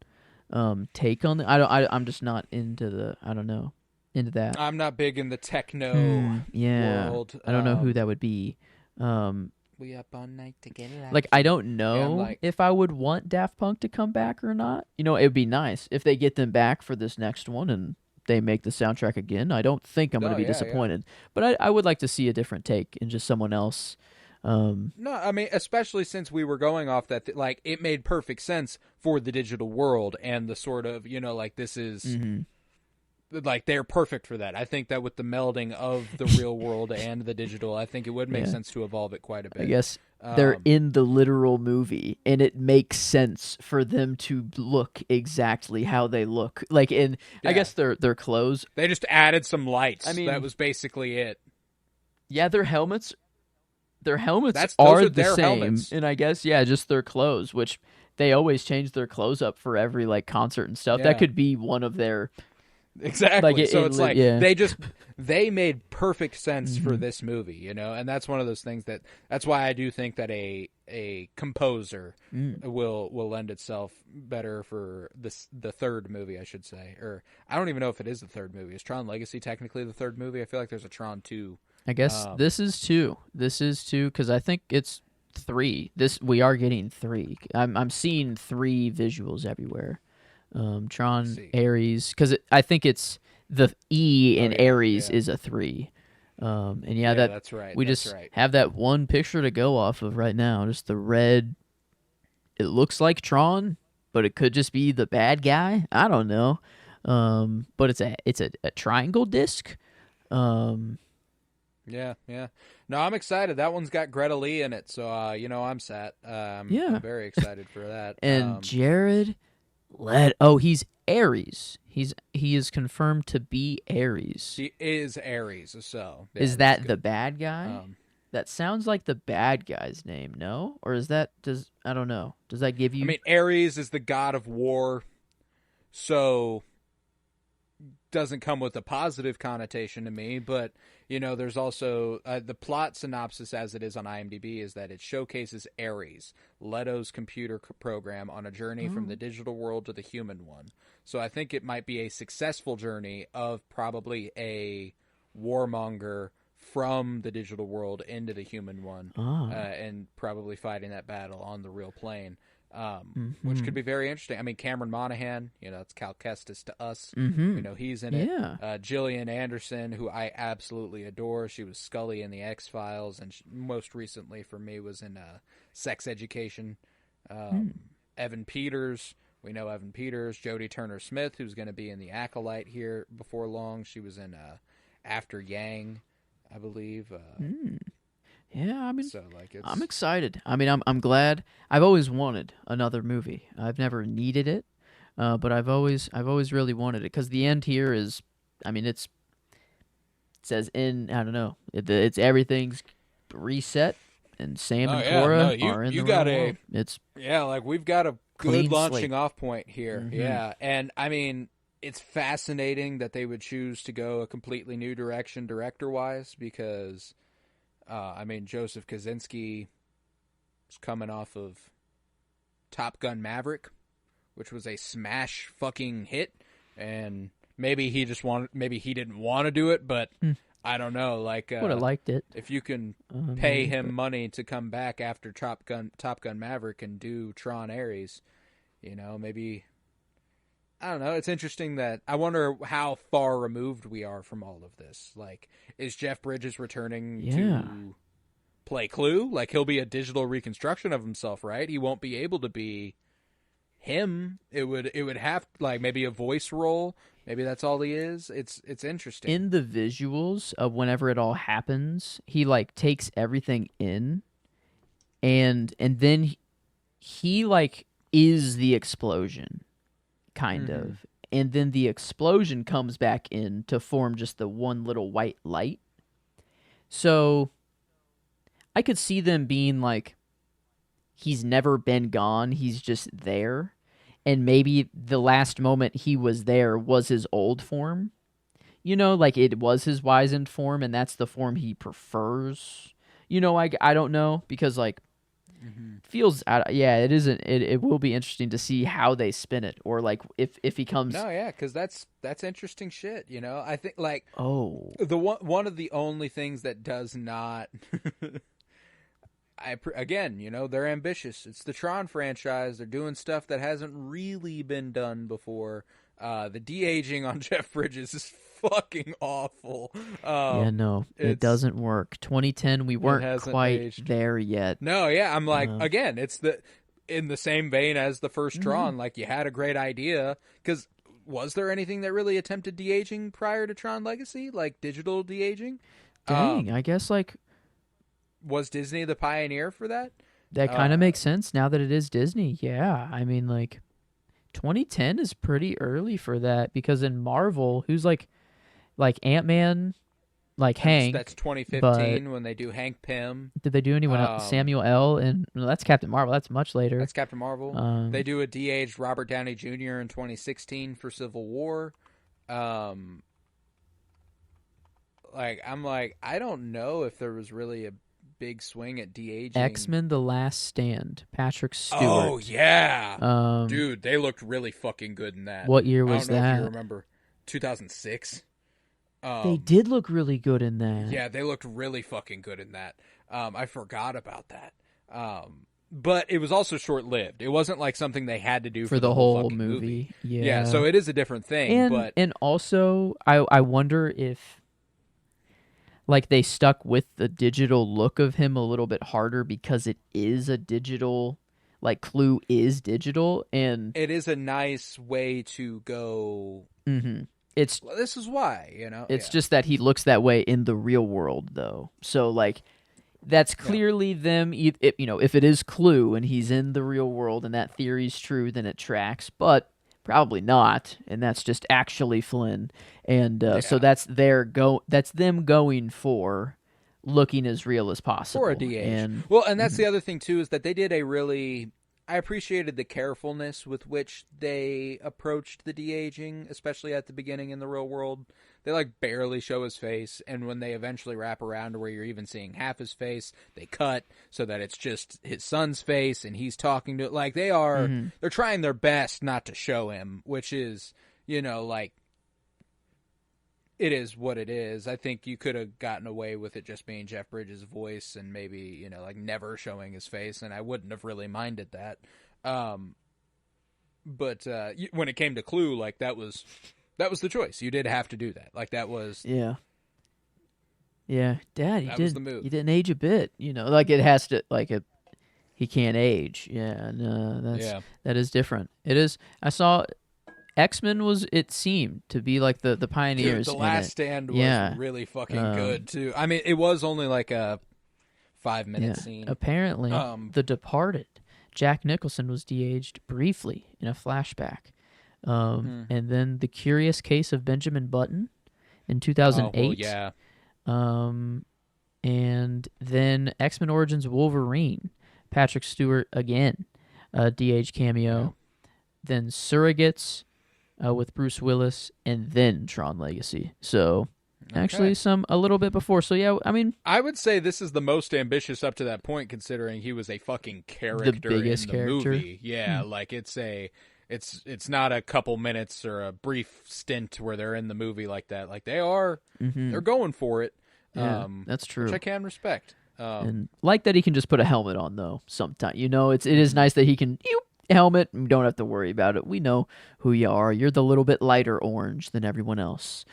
take on the? I'm just not into the. I don't know, into that. I'm not big in the techno Yeah, world. I don't know who that would be. Um, We up all night to get like, lucky. I don't Yeah, I'm know like, if I would want Daft Punk to come back or not. It would be nice if they get them back for this next one and they make the soundtrack again. I don't think I'm going to oh be yeah, yeah. disappointed, but I would like to see a different take and just someone else. No, I mean, especially since we were going off that, like, it made perfect sense for the digital world and the sort of, like, this is like, they're perfect for that. I think that with the melding of the real world and the digital, I think it would make Yeah, sense to evolve it quite a I bit. guess they're in the literal movie, and it makes sense for them to look exactly how they look. Like, in, I Yeah, guess their clothes. they just added some lights. I That mean, was basically it. yeah, their helmets Those are are the their same, helmets. and I guess, yeah, just their clothes, which they always change their clothes up for every like concert and stuff. That Yeah. could be one of their, like, Exactly. So it's like yeah. they made perfect sense for this movie, and that's one of those things that's why I do think that a composer will lend itself better for the third movie, I should say. Or I don't even know if it is the third movie. Is Tron Legacy technically the third movie? I feel like there's a Tron 2. I guess this is two. This is two because I think it's three. We are getting three. I'm seeing three visuals everywhere. Tron, See. Ares, because I think it's the E in Oh, yeah, Ares yeah. is a 3. And Yeah, that that's right. we That's just right. have that one picture to go off of right now. Just the red. It looks like Tron, but it could just be the bad guy. I don't know. But it's a triangle disc. Yeah, yeah. No, I'm excited. That one's got Greta Lee in it, so I'm set. Yeah. I'm very excited for that. And Jared he's Ares. He is confirmed to be Ares. He is Ares, so yeah, Is that's that the good. bad guy? Um, That sounds like the bad guy's name, no? Or is that does I don't know. Does that give I you mean, Ares is the god of war, so doesn't come with a positive connotation to me, but there's also the plot synopsis as it is on IMDb is that it showcases Ares, Leto's computer program, on a journey from the digital world to the human one. So I think it might be a successful journey of probably a warmonger from the digital world into the human one, and probably fighting that battle on the real plane. Which could be very interesting. I mean, Cameron Monaghan, it's Cal Kestis to us. We know he's in it. Yeah. Gillian Anderson, who I absolutely adore. She was Scully in the X-Files, and most recently for me was in Sex Education. Evan Peters, we know Evan Peters. Jodie Turner-Smith, who's going to be in The Acolyte here before long. She was in After Yang, I believe. Yeah, I mean, So it's... I'm excited. I mean, I'm glad. I've always wanted another movie. I've never needed it, but I've always really wanted it because the end here is, I mean, it says in I don't know, it's everything's reset and Sam Oh and yeah, no, Cora are in you the got real a world. It's we've got a good clean launching slate. off point here. Yeah, and I mean it's fascinating that they would choose to go a completely new direction director wise because I mean Joseph Kosinski is coming off of Top Gun Maverick, which was a smash fucking hit, and maybe he didn't want to do it, but I don't know. Would have liked it. If you can pay him money to come back after Top Gun Maverick and do Tron Ares, maybe I don't know. It's interesting that I wonder how far removed we are from all of this. Like, is Jeff Bridges returning to play Clue? Like, he'll be a digital reconstruction of himself, right? He won't be able to be him. It would have maybe a voice role. Maybe that's all he is. It's interesting. In the visuals of whenever it all happens, he takes everything in, and then he is the explosion, kind of, and then the explosion comes back in to form just the one little white light. So I could see them being he's never been gone, he's just there. And maybe the last moment he was there was his old form. It was his wizened form, and that's the form he prefers. I don't know, because feels it isn't it will be interesting to see how they spin it, or if he comes. No, yeah, because that's interesting shit. I think Oh, the one of the only things that does not again, they're ambitious. It's the Tron franchise. They're doing stuff that hasn't really been done before. The de-aging on Jeff Bridges is fucking awful. yeah, no, it doesn't work. 2010, we weren't quite aged. there yet. No, yeah, I'm again, it's in the same vein as the first Tron. You had a great idea, because was there anything that really attempted de-aging prior to Tron Legacy, like digital de-aging? Dang, I guess was Disney the pioneer for that? That kind of makes sense now that it is Disney. Yeah, I mean 2010 is pretty early for that, because in Marvel, who's like Ant-Man, Hank. That's 2015 when they do Hank Pym. Did they do anyone else? Samuel L. And that's Captain Marvel. That's much later. That's Captain Marvel. They do a de-aged Robert Downey Jr. in 2016 for Civil War. I'm I don't know if there was really a big swing at de-aging. X-Men: The Last Stand. Patrick Stewart. Oh yeah, dude, they looked really fucking good in that. What year was I don't know that? If you remember, 2006. They did look really good in that. Yeah, they looked really fucking good in that. I forgot about that. But it was also short-lived. It wasn't like something they had to do for the whole fucking movie. Yeah, so it is a different thing. And also, I wonder if they stuck with the digital look of him a little bit harder, because it is a digital, Clue is digital, and it is a nice way to go it's well, this is why, it's just that he looks that way in the real world, though. So like, that's clearly them. If it is Clue and he's in the real world and that theory's true, then it tracks. But probably not, and that's just actually Flynn. And so that's that's them going for looking as real as possible for a DH. And that's the other thing too, is that they did a really. I appreciated the carefulness with which they approached the de-aging, especially at the beginning in the real world. They like barely show his face, and when they eventually wrap around to where you're even seeing half his face, they cut so that it's just his son's face and he's talking to it. Like they're trying their best not to show him, which is, like, it is what it is. I think you could have gotten away with it just being Jeff Bridges' voice and maybe, like never showing his face, and I wouldn't have really minded that. But when it came to Clue, like that was the choice. You did have to do that. Like that was Dad, was the move. He didn't age a bit. Like it has to he can't age. Yeah, no, that is different. It is. I saw. X-Men it seemed to be like the pioneers. Dude, the Last Stand was really fucking good too. I mean, it was only like a 5-minute scene. Apparently, The Departed, Jack Nicholson was de-aged briefly in a flashback, and then The Curious Case of Benjamin Button in 2008. And then X-Men Origins Wolverine, Patrick Stewart again, de-age cameo. Yeah. Then Surrogates. With Bruce Willis, and then Tron Legacy. So, actually, a little bit before. So, yeah, I mean, I would say this is the most ambitious up to that point, considering he was a fucking character the biggest in the character. movie. Yeah, like it's not a couple minutes or a brief stint where they're in the movie like that. Like they are, they're going for it. Yeah, that's true. Which I can respect. And like that, he can just put a helmet on though. Sometimes, it is nice that he can. Helmet, we don't have to worry about it. We know who you are. You're the little bit lighter orange than everyone else,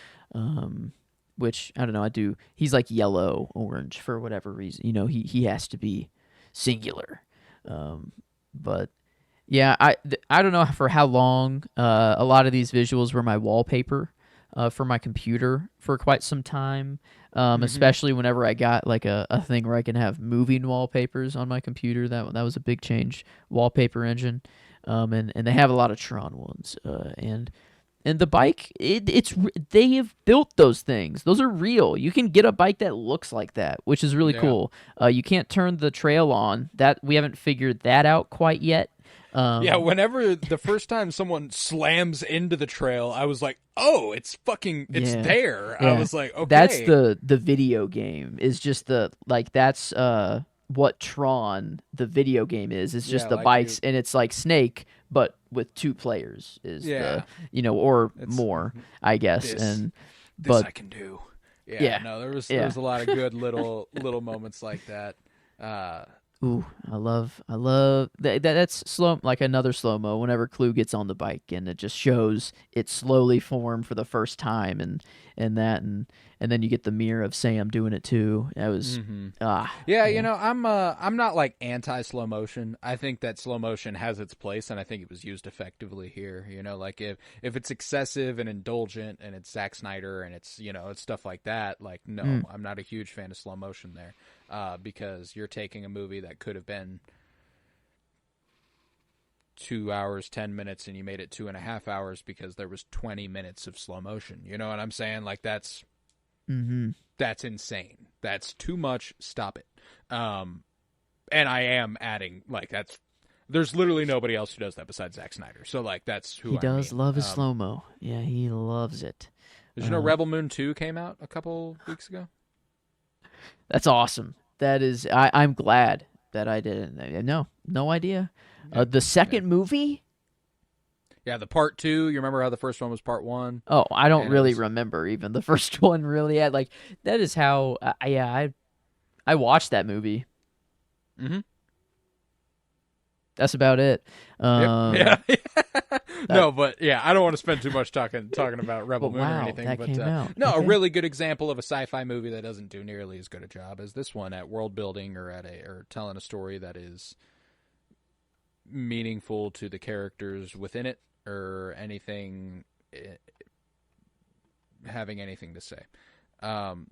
which I don't know. He's like yellow orange for whatever reason. He has to be singular. But yeah, I don't know for how long. A lot of these visuals were my wallpaper for my computer for quite some time. Especially whenever I got like a thing where I can have moving wallpapers on my computer. That was a big change. Wallpaper engine, and they have a lot of Tron ones. And the bike, they have built those things. Those are real. You can get a bike that looks like that, which is really cool. You can't turn the trail on. That we haven't figured that out quite yet. Whenever the first time someone slams into the trail, I was like, oh, it's there. Yeah. I was like, okay. That's the video game is just that's what Tron, the video game is just the bikes, and it's like Snake, but with 2 players or more, I guess. This I can do. Yeah. No, there was a lot of good little moments like that. Ooh, I love that's slow, like another slow-mo whenever Clue gets on the bike and it just shows it slowly form for the first time and then you get the mirror of Sam doing it too. That was I'm not like anti slow motion. I think that slow motion has its place, and I think it was used effectively here. Like if it's excessive and indulgent and it's Zack Snyder and it's it's stuff like that, like no, I'm not a huge fan of slow motion there. Because you're taking a movie that could have been 2 hours, 10 minutes, and you made it 2.5 hours because there was 20 minutes of slow motion. You know what I'm saying? Like that's insane. That's too much. Stop it. And I am adding there's literally nobody else who does that besides Zack Snyder. So like that's who he does love his slow mo. Yeah, he loves it. Did you know Rebel Moon 2 came out a couple weeks ago? That's awesome. That is, I'm glad that I didn't. No idea. The second movie? Yeah, the part 2. You remember how the first one was part 1? Oh, I don't really remember even the first one really had that is how, I watched that movie. Mm-hmm. That's about it. Yeah. No, but yeah, I don't want to spend too much talking about Rebel Moon or anything. That came out. A really good example of a sci-fi movie that doesn't do nearly as good a job as this one at world building or telling a story that is meaningful to the characters within it or anything having anything to say.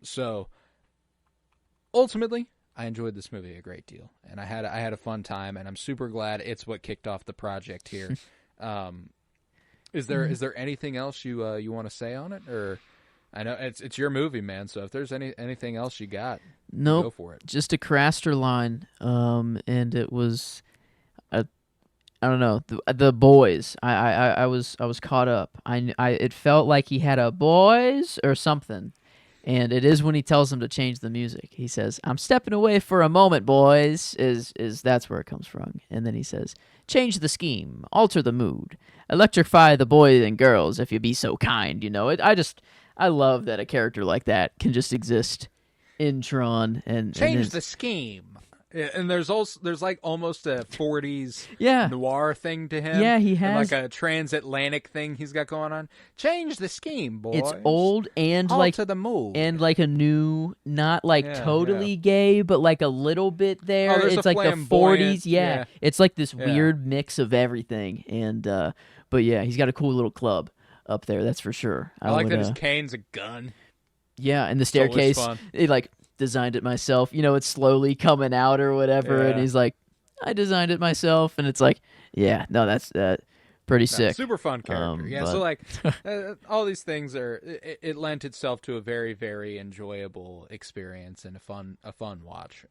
So ultimately, I enjoyed this movie a great deal, and I had a fun time, and I'm super glad it's what kicked off the project here. Is there anything else you want to say on it, or I know it's your movie, man. So if there's anything else you got, nope, go for it. Just a Craster line, and it was I don't know, the boys. I was caught up. It felt like he had a boys or something. And it is when he tells them to change the music. He says, "I'm stepping away for a moment, boys." Is that's where it comes from. And then he says, "Change the scheme, alter the mood, electrify the boys and girls if you be so kind." You know, I love that a character like that can just exist in Tron and change the scheme. Yeah, and there's like almost a 40s noir thing to him. Yeah, he has and like a transatlantic thing he's got going on. Change the scheme, boys. It's old and alter the mood. And like a new, not like totally gay, but like a little bit there. Oh, it's like the 40s. Yeah. It's like this weird mix of everything. And but yeah, he's got a cool little club up there. That's for sure. I like that his cane's a gun. Yeah, and the staircase. It like. Designed it myself. You know, it's slowly coming out or whatever, and he's like, "I designed it myself," and it's like, yeah, no, that's pretty sick. Super fun character. So like, all these things it lent itself to a very, very enjoyable experience and a fun watch.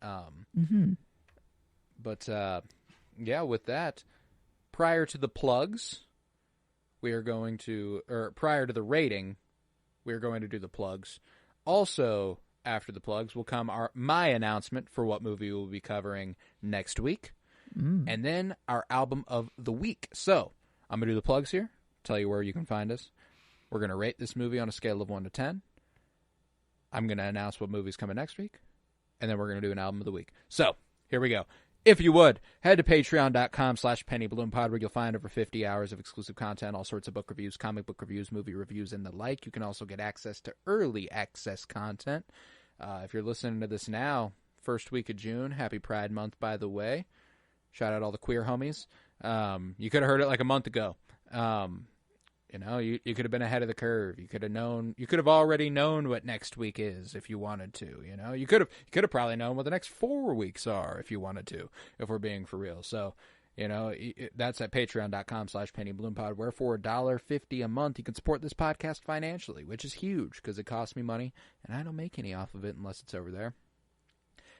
But with that, prior to the plugs, prior to the rating, we are going to do the plugs. Also, after the plugs will come my announcement for what movie we'll be covering next week, and then our album of the week. So I'm going to do the plugs here, tell you where you can find us. We're going to rate this movie on a scale of 1 to 10. I'm going to announce what movie's coming next week, and then we're going to do an album of the week. So here we go. If you would, head to patreon.com/PennyBloomPod, where you'll find over 50 hours of exclusive content, all sorts of book reviews, comic book reviews, movie reviews, and the like. You can also get access to early access content. If you're listening to this now, first week of June, happy Pride Month, by the way. Shout out all the queer homies. You could have heard it like a month ago. You could have been ahead of the curve. You could have already known what next week is if you wanted to. You could have probably known what the next 4 weeks are if you wanted to, if we're being for real. So, that's at patreon.com/PennyBloomPod, where for $1.50 a month you can support this podcast financially, which is huge because it costs me money and I don't make any off of it unless it's over there.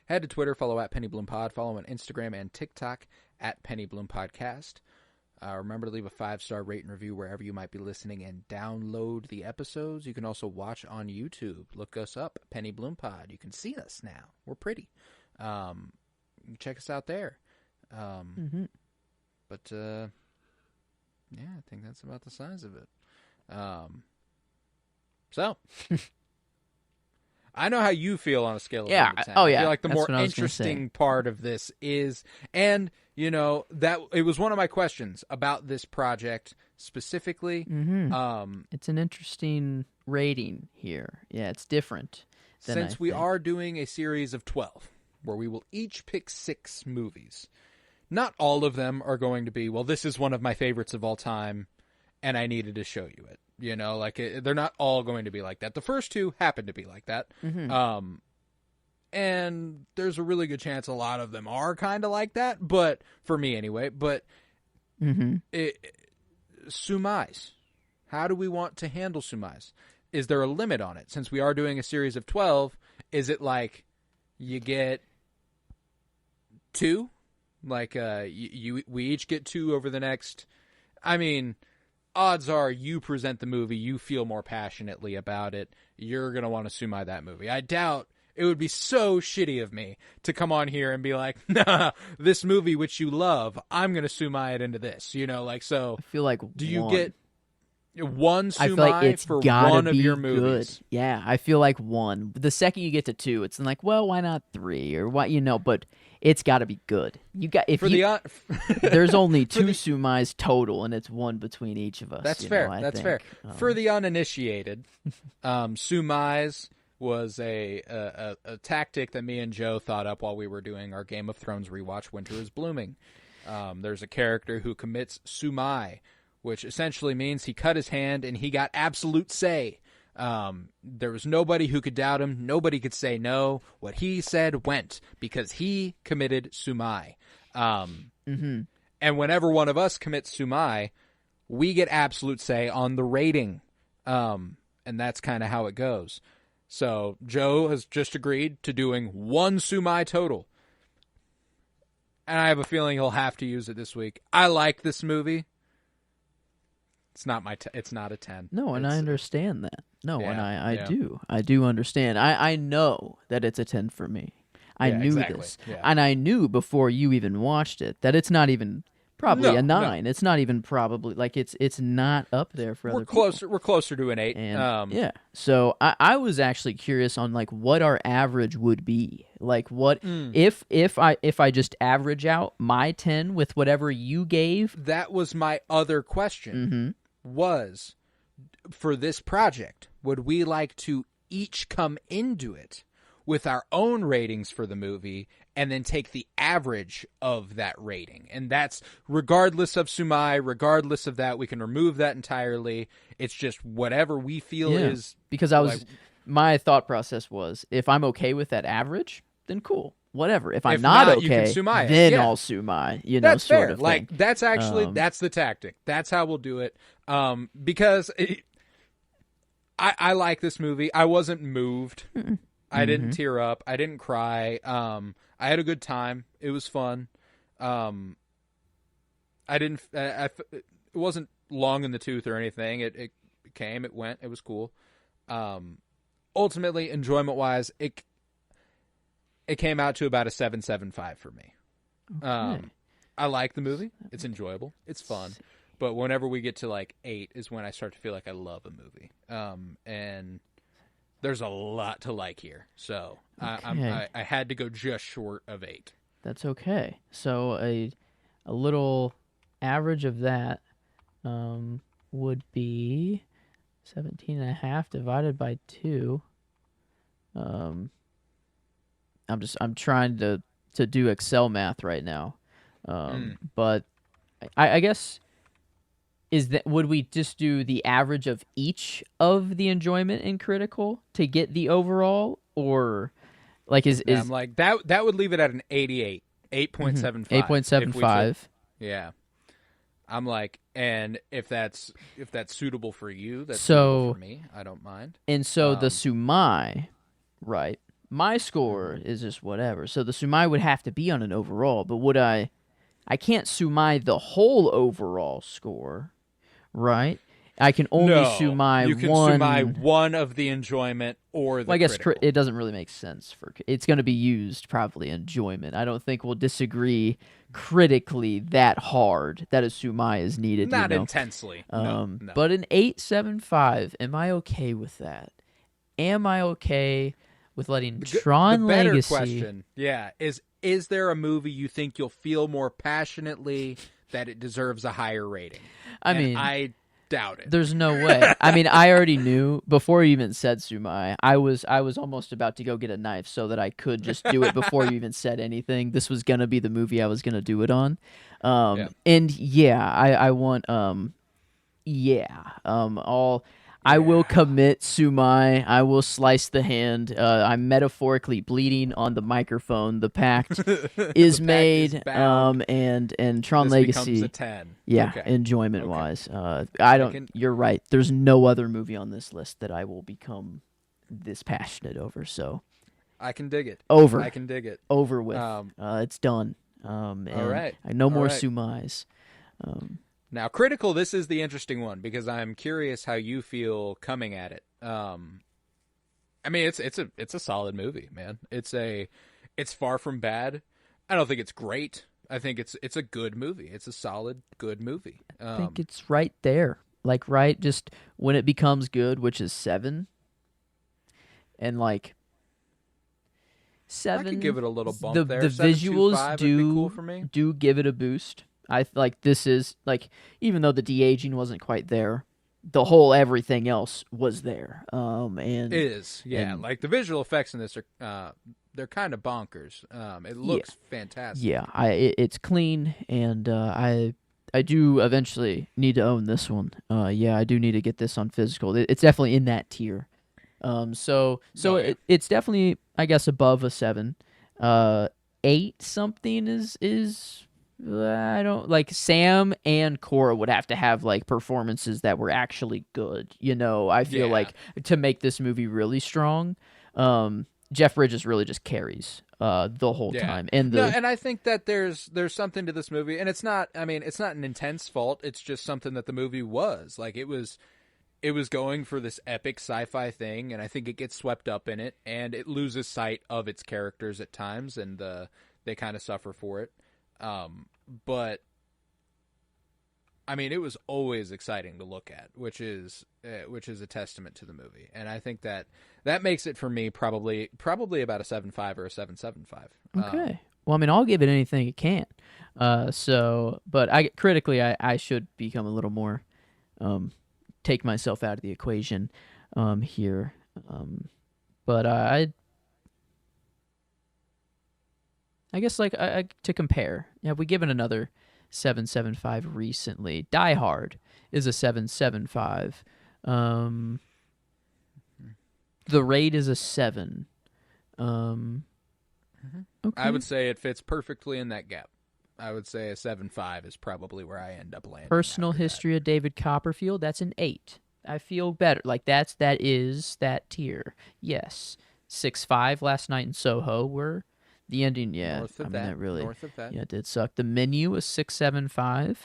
Head to Twitter, follow at PennyBloomPod, follow on Instagram and TikTok at PennyBloomPodcast. Remember to leave a 5-star rate and review wherever you might be listening and download the episodes. You can also watch on YouTube. Look us up, Penny Bloom Pod. You can see us now. We're pretty. Check us out there. But, I think that's about the size of it. So, I know how you feel on a scale of 1 to 10. I feel like the more interesting part of this is, and that it was one of my questions about this project specifically. It's an interesting rating here. Yeah, it's different. Since we are doing a series of 12, where we will each pick 6 movies. Not all of them are going to be, well, this is one of my favorites of all time, and I needed to show you it. They're not all going to be like that. The first 2 happen to be like that. And there's a really good chance a lot of them are kind of like that, but for me anyway. But Sumais, how do we want to handle Sumais? Is there a limit on it? Since we are doing a series of 12, is it like you get 2? Like we each get 2 over the next. I mean, odds are you present the movie, you feel more passionately about it, you're going to want to Sumai that movie. I doubt it would be so shitty of me to come on here and be like, nah, this movie which you love, I'm going to Sumai it into this. So I feel like do you get one Sumai I feel like it's for gotta one of be your good. movies? Yeah, I feel like 1. The second you get to 2, it's like, well, why not 3 or what? But it's got to be good. You got there's only 2 Sumais total, and it's 1 between each of us. That's fair. That's fair. For the uninitiated, Sumais was a tactic that me and Joe thought up while we were doing our Game of Thrones rewatch, Winter is Blooming. There's a character who commits Sumai, which essentially means he cut his hand and he got absolute say There was nobody who could doubt him. Nobody could say no. What he said went because he committed sumai. And whenever one of us commits sumai, we get absolute say on the rating. And that's kind of how it goes. So Joe has just agreed to doing 1 sumai total. And I have a feeling he'll have to use it this week. I like this movie. It's not it's not a 10. No, and I understand that. No, Yeah, and I yeah. do. I do understand. I know that it's a 10 for me. I Yeah, knew exactly. this. Yeah. And I knew before you even watched it that it's not even probably No, a no. 9. It's not even probably like it's not up there for other We're closer to an 8. And yeah, so I was actually curious on like what our average would be. Like what if I just average out my 10 with whatever you gave. That was my other question. Was for this project, would we like to each come into it with our own ratings for the movie and then take the average of that rating? And that's regardless of sumai, regardless of that, we can remove that entirely. It's just whatever we feel is. Because my thought process was if I'm okay with that average, then cool. Whatever. If I'm If not not, okay, you can sumai it. then Yeah. I'll sumai. That's sort fair. of thing. Like that's actually that's the tactic. That's how we'll do it. Because I like this movie. I wasn't moved. I didn't tear up. I didn't cry. I had a good time. It was fun. I didn't. It wasn't long in the tooth or anything. It came. It went. It was cool. Ultimately, enjoyment wise, it came out to about a 7.75 for me. Okay. I like the movie. It's enjoyable. It's fun. But whenever we get to like 8 is when I start to feel like I love a movie. And there's a lot to like here. So Okay. I had to go just short of 8. That's okay. So a little average of that would be 17.5 divided by 2. I'm trying to do Excel math right now. But I guess would we just do the average of each of the enjoyment and critical to get the overall, or like is I'm like that would leave it at an 88, 8.75. 8.75? Yeah. I'm like, and if that's suitable for you, that's So- suitable for me. I don't mind. And so the sumai, right? My score is just whatever. So the sumai would have to be on an overall, but would I can't sumai the whole overall score, right? I can only sumai you can one. sumai one of the enjoyment or the Well, I guess critical. it doesn't really make sense for it's going to be used probably enjoyment. I don't think we'll disagree critically that hard that a sumai is needed. Not intensely. No. But an 8.75, am I okay with that? Am I okay with letting Tron the better Legacy? question, is there a movie you think you'll feel more passionately that it deserves a higher rating? I mean, I doubt it. There's no way. I mean, I already knew before you even said sumai. I was almost about to go get a knife so that I could just do it before you even said anything. This was gonna be the movie I was gonna do it on. And yeah, I want I will commit sumai. I will slice the hand. I'm metaphorically bleeding on the microphone. The pact is made. Is bound. And Tron This Legacy becomes a 10. Yeah, Okay. enjoyment wise. I don't. You're right. There's no other movie on this list that I will become this passionate over. So I can dig it. over. I can dig it. Over with. It's done. All right. No more All right. sumais. Now, critical, this is the interesting one because I'm curious how you feel coming at it. I mean, it's a solid movie, man. It's far from bad. I don't think it's great. I think it's a good movie. It's a solid, good movie. I think it's right there. Like right, just when it becomes good, which is 7, and like 7. I could give it a little bump the, there. The 7.25 visuals would be cool for me. do give it a boost. I like this is like even though the de-aging wasn't quite there, the whole everything else was there. And It is, yeah. Like the visual effects in this are they're kind of bonkers. It looks fantastic. Yeah, it's clean, and I do eventually need to own this one. Yeah, I do need to get this on physical. It's definitely in that tier. So Oh yeah. it's definitely, I guess, above a 7. 8 something is I don't like. Sam and Cora would have to have like performances that were actually good. I feel Yeah. like to make this movie really strong, Jeff Bridges really just carries the whole Yeah. time. And No, the and I think that there's something to this movie, and it's not. I mean, it's not an intense fault. It's just something that the movie was like. It was going for this epic sci-fi thing, and I think it gets swept up in it, and it loses sight of its characters at times, and they kind of suffer for it. But I mean, it was always exciting to look at, which is a testament to the movie, and I think that makes it for me probably about a 7.5 or a 7.75. Okay. Well, I mean, I'll give it anything it can. But critically, I should become a little more, take myself out of the equation, here. But I guess like to compare, have we given another 7.75 recently? Die Hard is a 7.75. The Raid is a 7. Okay. I would say it fits perfectly in that gap. I would say a 7.5 is probably where I end up landing. Personal history of David Copperfield, that's an 8. I feel better. Like that is that tier. Yes. 6.5 Last Night in Soho were the ending. Yeah, North of I mean that. that really. North of that. Yeah, it did suck. The Menu was 6.75.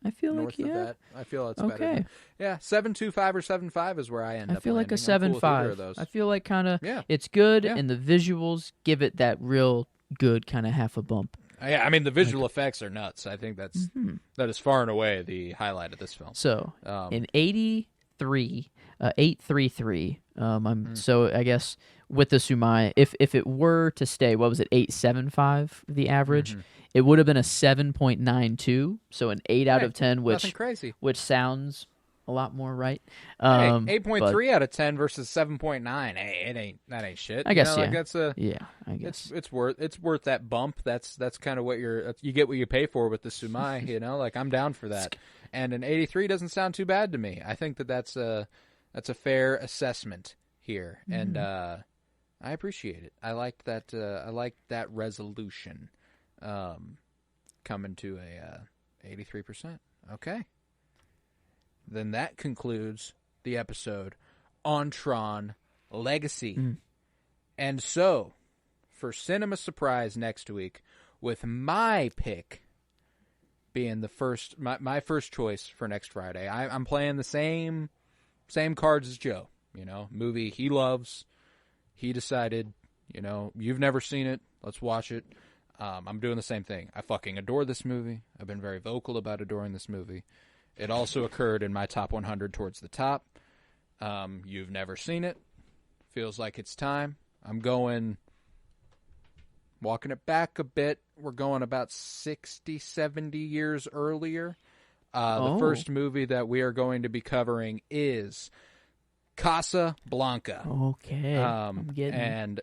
I feel North like of that. I feel it's better. Okay. Yeah, 7.25 or 7.5 is where I end up. I feel like a landing. I'm cool with either 7.5. of those. I feel like kind of Yeah. it's good, Yeah. and the visuals give it that real good kind of half a bump. Yeah, I mean the visual effects are nuts. I think that is far and away the highlight of this film. So in 83, 833. So I guess with the Sumai, if it were to stay, what was it, 8.75 the average? It would have been a 7.92. So an 8 out of 10, nothing crazy. which sounds a lot more right. Hey, 8.3 out of 10 versus 7.9. Hey, that ain't shit. I guess like that's a yeah. I guess it's worth that bump. That's kind of what you get what you pay for with the Sumai. Like I'm down for that. And an 83 doesn't sound too bad to me. I think that's a fair assessment here, and I appreciate it. I like that. I like that resolution coming to a 83%. Okay. Then that concludes the episode on Tron Legacy. And so, for Cinema Surprise next week, with my pick being my first choice for next Friday, I'm playing the same cards as Joe. Movie he loves. He decided, you've never seen it. Let's watch it. I'm doing the same thing. I fucking adore this movie. I've been very vocal about adoring this movie. It also occurred in my top 100 towards the top. You've never seen it. Feels like it's time. I'm walking it back a bit. We're going about 60, 70 years earlier. The first movie that we are going to be covering is Casablanca. Okay. I'm getting... And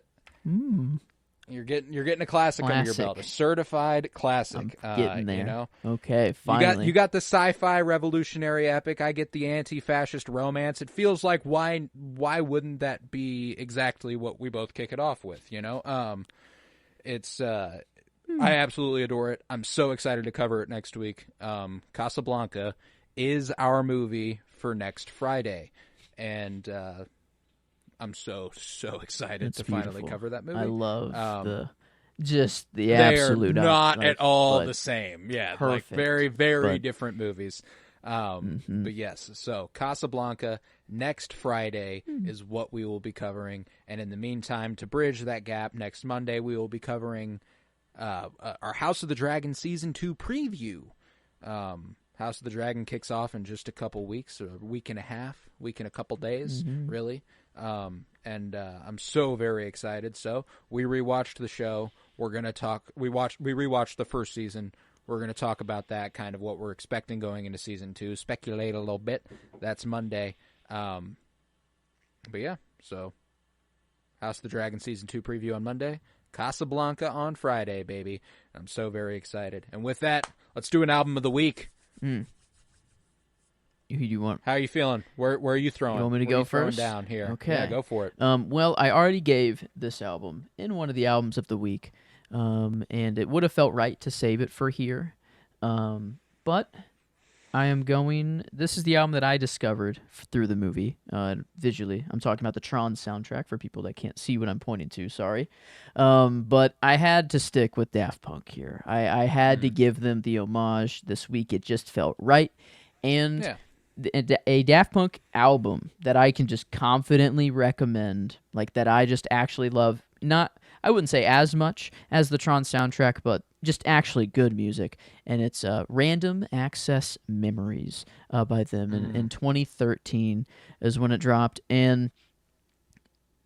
you're getting a classic under your belt, a certified classic. I'm getting there. Okay, finally. You got the sci-fi revolutionary epic. I get the anti-fascist romance. It feels like why wouldn't that be exactly what we both kick it off with? It's I absolutely adore it. I'm so excited to cover it next week. Casablanca is our movie for next Friday, and I'm so excited to finally cover that movie. I love the absolute. They are not at all the same. Yeah, perfect, like very, very different movies. But yes, so Casablanca next Friday is what we will be covering, and in the meantime, to bridge that gap, next Monday we will be covering our House of the Dragon Season 2 preview. House of the Dragon kicks off in just a couple weeks, a week and a couple days, really. And I'm so very excited. So we rewatched the show. We're gonna talk. We rewatched the first season. We're gonna talk about that, kind of what we're expecting going into season 2. Speculate a little bit. That's Monday. But yeah, so House of the Dragon season 2 preview on Monday. Casablanca on Friday, baby. I'm so very excited. And with that, let's do an album of the week. Mm. You want? How are you feeling? Where are you throwing? You want me to Where are go you throwing first? down here? Okay. Yeah, go for it. Well, I already gave this album in one of the albums of the week, and it would have felt right to save it for here, but I am going. This is the album that I discovered through the movie, visually. I'm talking about the Tron soundtrack for people that can't see what I'm pointing to. Sorry, but I had to stick with Daft Punk here. I had to give them the homage this week. It just felt right, and Yeah. a Daft Punk album that I can just confidently recommend, like that I just actually love. Not, I wouldn't say as much as the Tron soundtrack, but just actually good music. And it's Random Access Memories by them in 2013 is when it dropped. And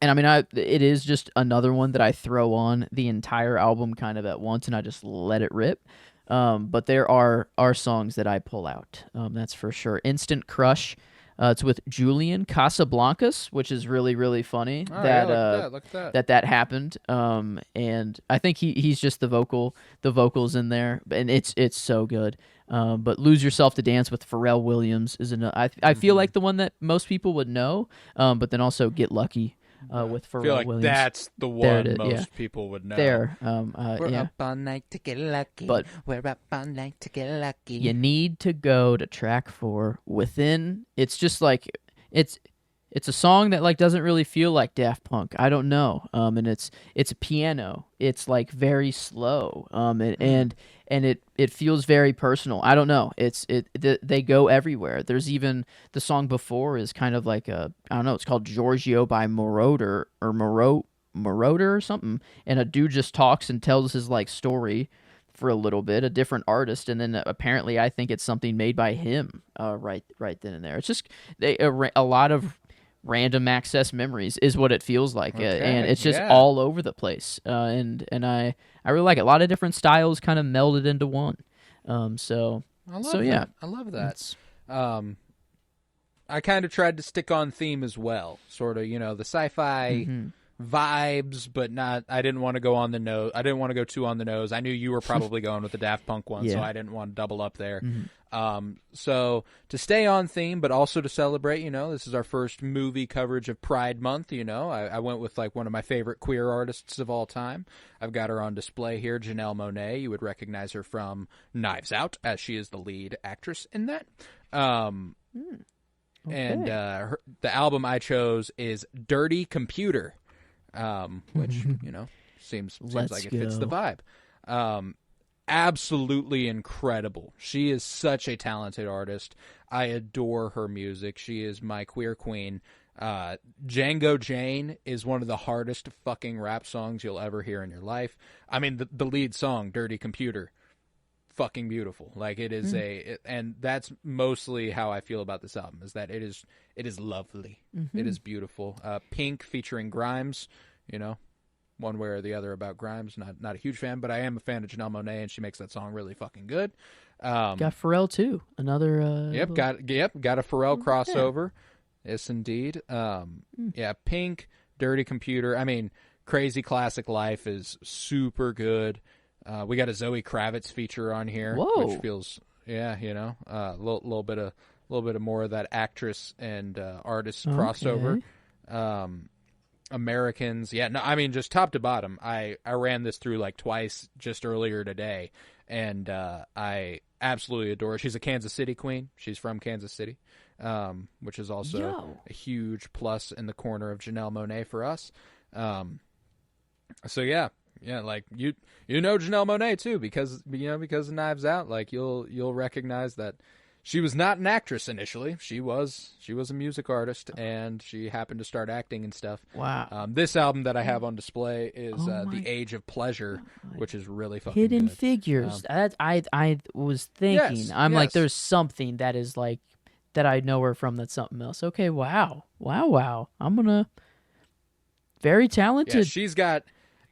I mean, it is just another one that I throw on the entire album kind of at once, and I just let it rip. But there are songs that I pull out. That's for sure. Instant Crush. It's with Julian Casablancas, which is really, really funny Oh, yeah, look at that. that happened. And I think he's just the vocals in there, and it's so good. But Lose Yourself to Dance with Pharrell Williams is another. I feel like the one that most people would know. But then also Get Lucky. With Pharrell I feel like Williams. that's the one most people would know. We're up all night to get lucky. But we're up all night to get lucky. You need to go to track 4, Within. It's just like it's a song that like doesn't really feel like Daft Punk. I don't know. And it's a piano. It's like very slow. And it feels very personal. I don't know. They go everywhere. There's even the song before is kind of like I don't know. It's called Giorgio by Moroder or something. And a dude just talks and tells his like story for a little bit, a different artist, and then apparently I think it's something made by him. Right then and there. It's just a lot of random access memories is what it feels like, and it's just all over the place. And I really like it. A lot of different styles kind of melded into one. So I love that. I kind of tried to stick on theme as well, sort of, the sci-fi vibes, but not. I didn't want to go on the nose. I didn't want to go too on the nose. I knew you were probably going with the Daft Punk one, so I didn't want to double up there. So to stay on theme, but also to celebrate, this is our first movie coverage of Pride Month. I went with like one of my favorite queer artists of all time. I've got her on display here, Janelle Monáe. You would recognize her from Knives Out, as she is the lead actress in that. And the album I chose is Dirty Computer, which seems like it fits the vibe. Absolutely incredible. She is such a talented artist. I adore her music. She is my queer queen. Django Jane is one of the hardest fucking rap songs you'll ever hear in your life. I mean, the lead song, Dirty Computer, fucking beautiful. Like it is and that's mostly how I feel about this album, is that it is lovely. It is beautiful. Pink featuring Grimes, one way or the other about Grimes. Not a huge fan, but I am a fan of Janelle Monáe, and she makes that song really fucking good. Got Pharrell too. Another got a Pharrell crossover. Yes, indeed. Yeah, Pink, Dirty Computer. I mean, Crazy Classic Life is super good. We got a Zoe Kravitz feature on here, which feels a little bit of more of that actress and artist crossover. Americans, I mean, just top to bottom. I ran this through like twice just earlier today, and I absolutely adore her. She's a Kansas City queen. She's from Kansas City, which is also a huge plus in the corner of Janelle Monáe for us. So yeah, like you know Janelle Monáe too, because of Knives Out. Like you'll recognize that she was not an actress initially. She was a music artist, and she happened to start acting and stuff. Wow. This album that I have on display is The Age of Pleasure, which is really fucking Hidden good. Figures. I was thinking. Like, there's something that is like that I know her from. That's something else. Okay. Wow. I'm gonna. Very talented. Yeah, she's got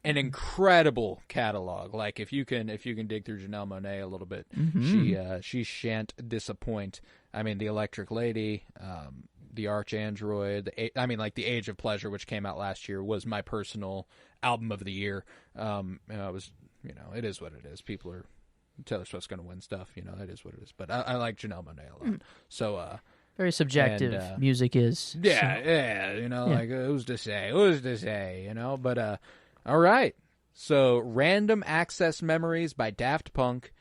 an incredible catalog. Like if you can dig through Janelle Monáe a little bit, she shan't disappoint. I mean, The Electric Lady, The Arch Android. The Age of Pleasure, which came out last year, was my personal album of the year. It is what it is. People are Taylor Swift's going to win stuff. That is what it is. But I like Janelle Monáe a lot. So, very subjective music is. Yeah, like, who's to say? But, all right. So, Random Access Memories by Daft Punk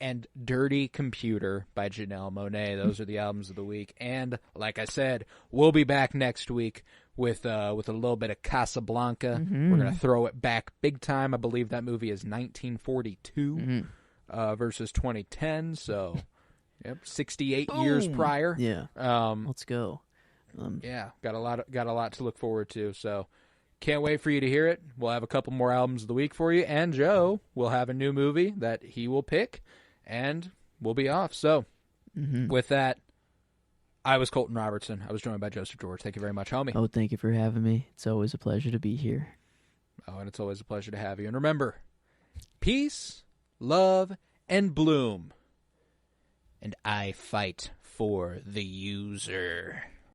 and Dirty Computer by Janelle Monáe. Those are the albums of the week. And, like I said, we'll be back next week with a little bit of Casablanca. We're going to throw it back big time. I believe that movie is 1942 versus 2010. So, 68 years prior. Yeah. Let's go. Yeah, got a lot to look forward to. So, can't wait for you to hear it. We'll have a couple more albums of the week for you, and Joe will have a new movie that he will pick, and we'll be off. So, with that, I was Colton Robertson. I was joined by Joseph George. Thank you very much, homie. Oh, thank you for having me. It's always a pleasure to be here. Oh, and it's always a pleasure to have you. And remember, peace, love, and bloom. And I fight for the user.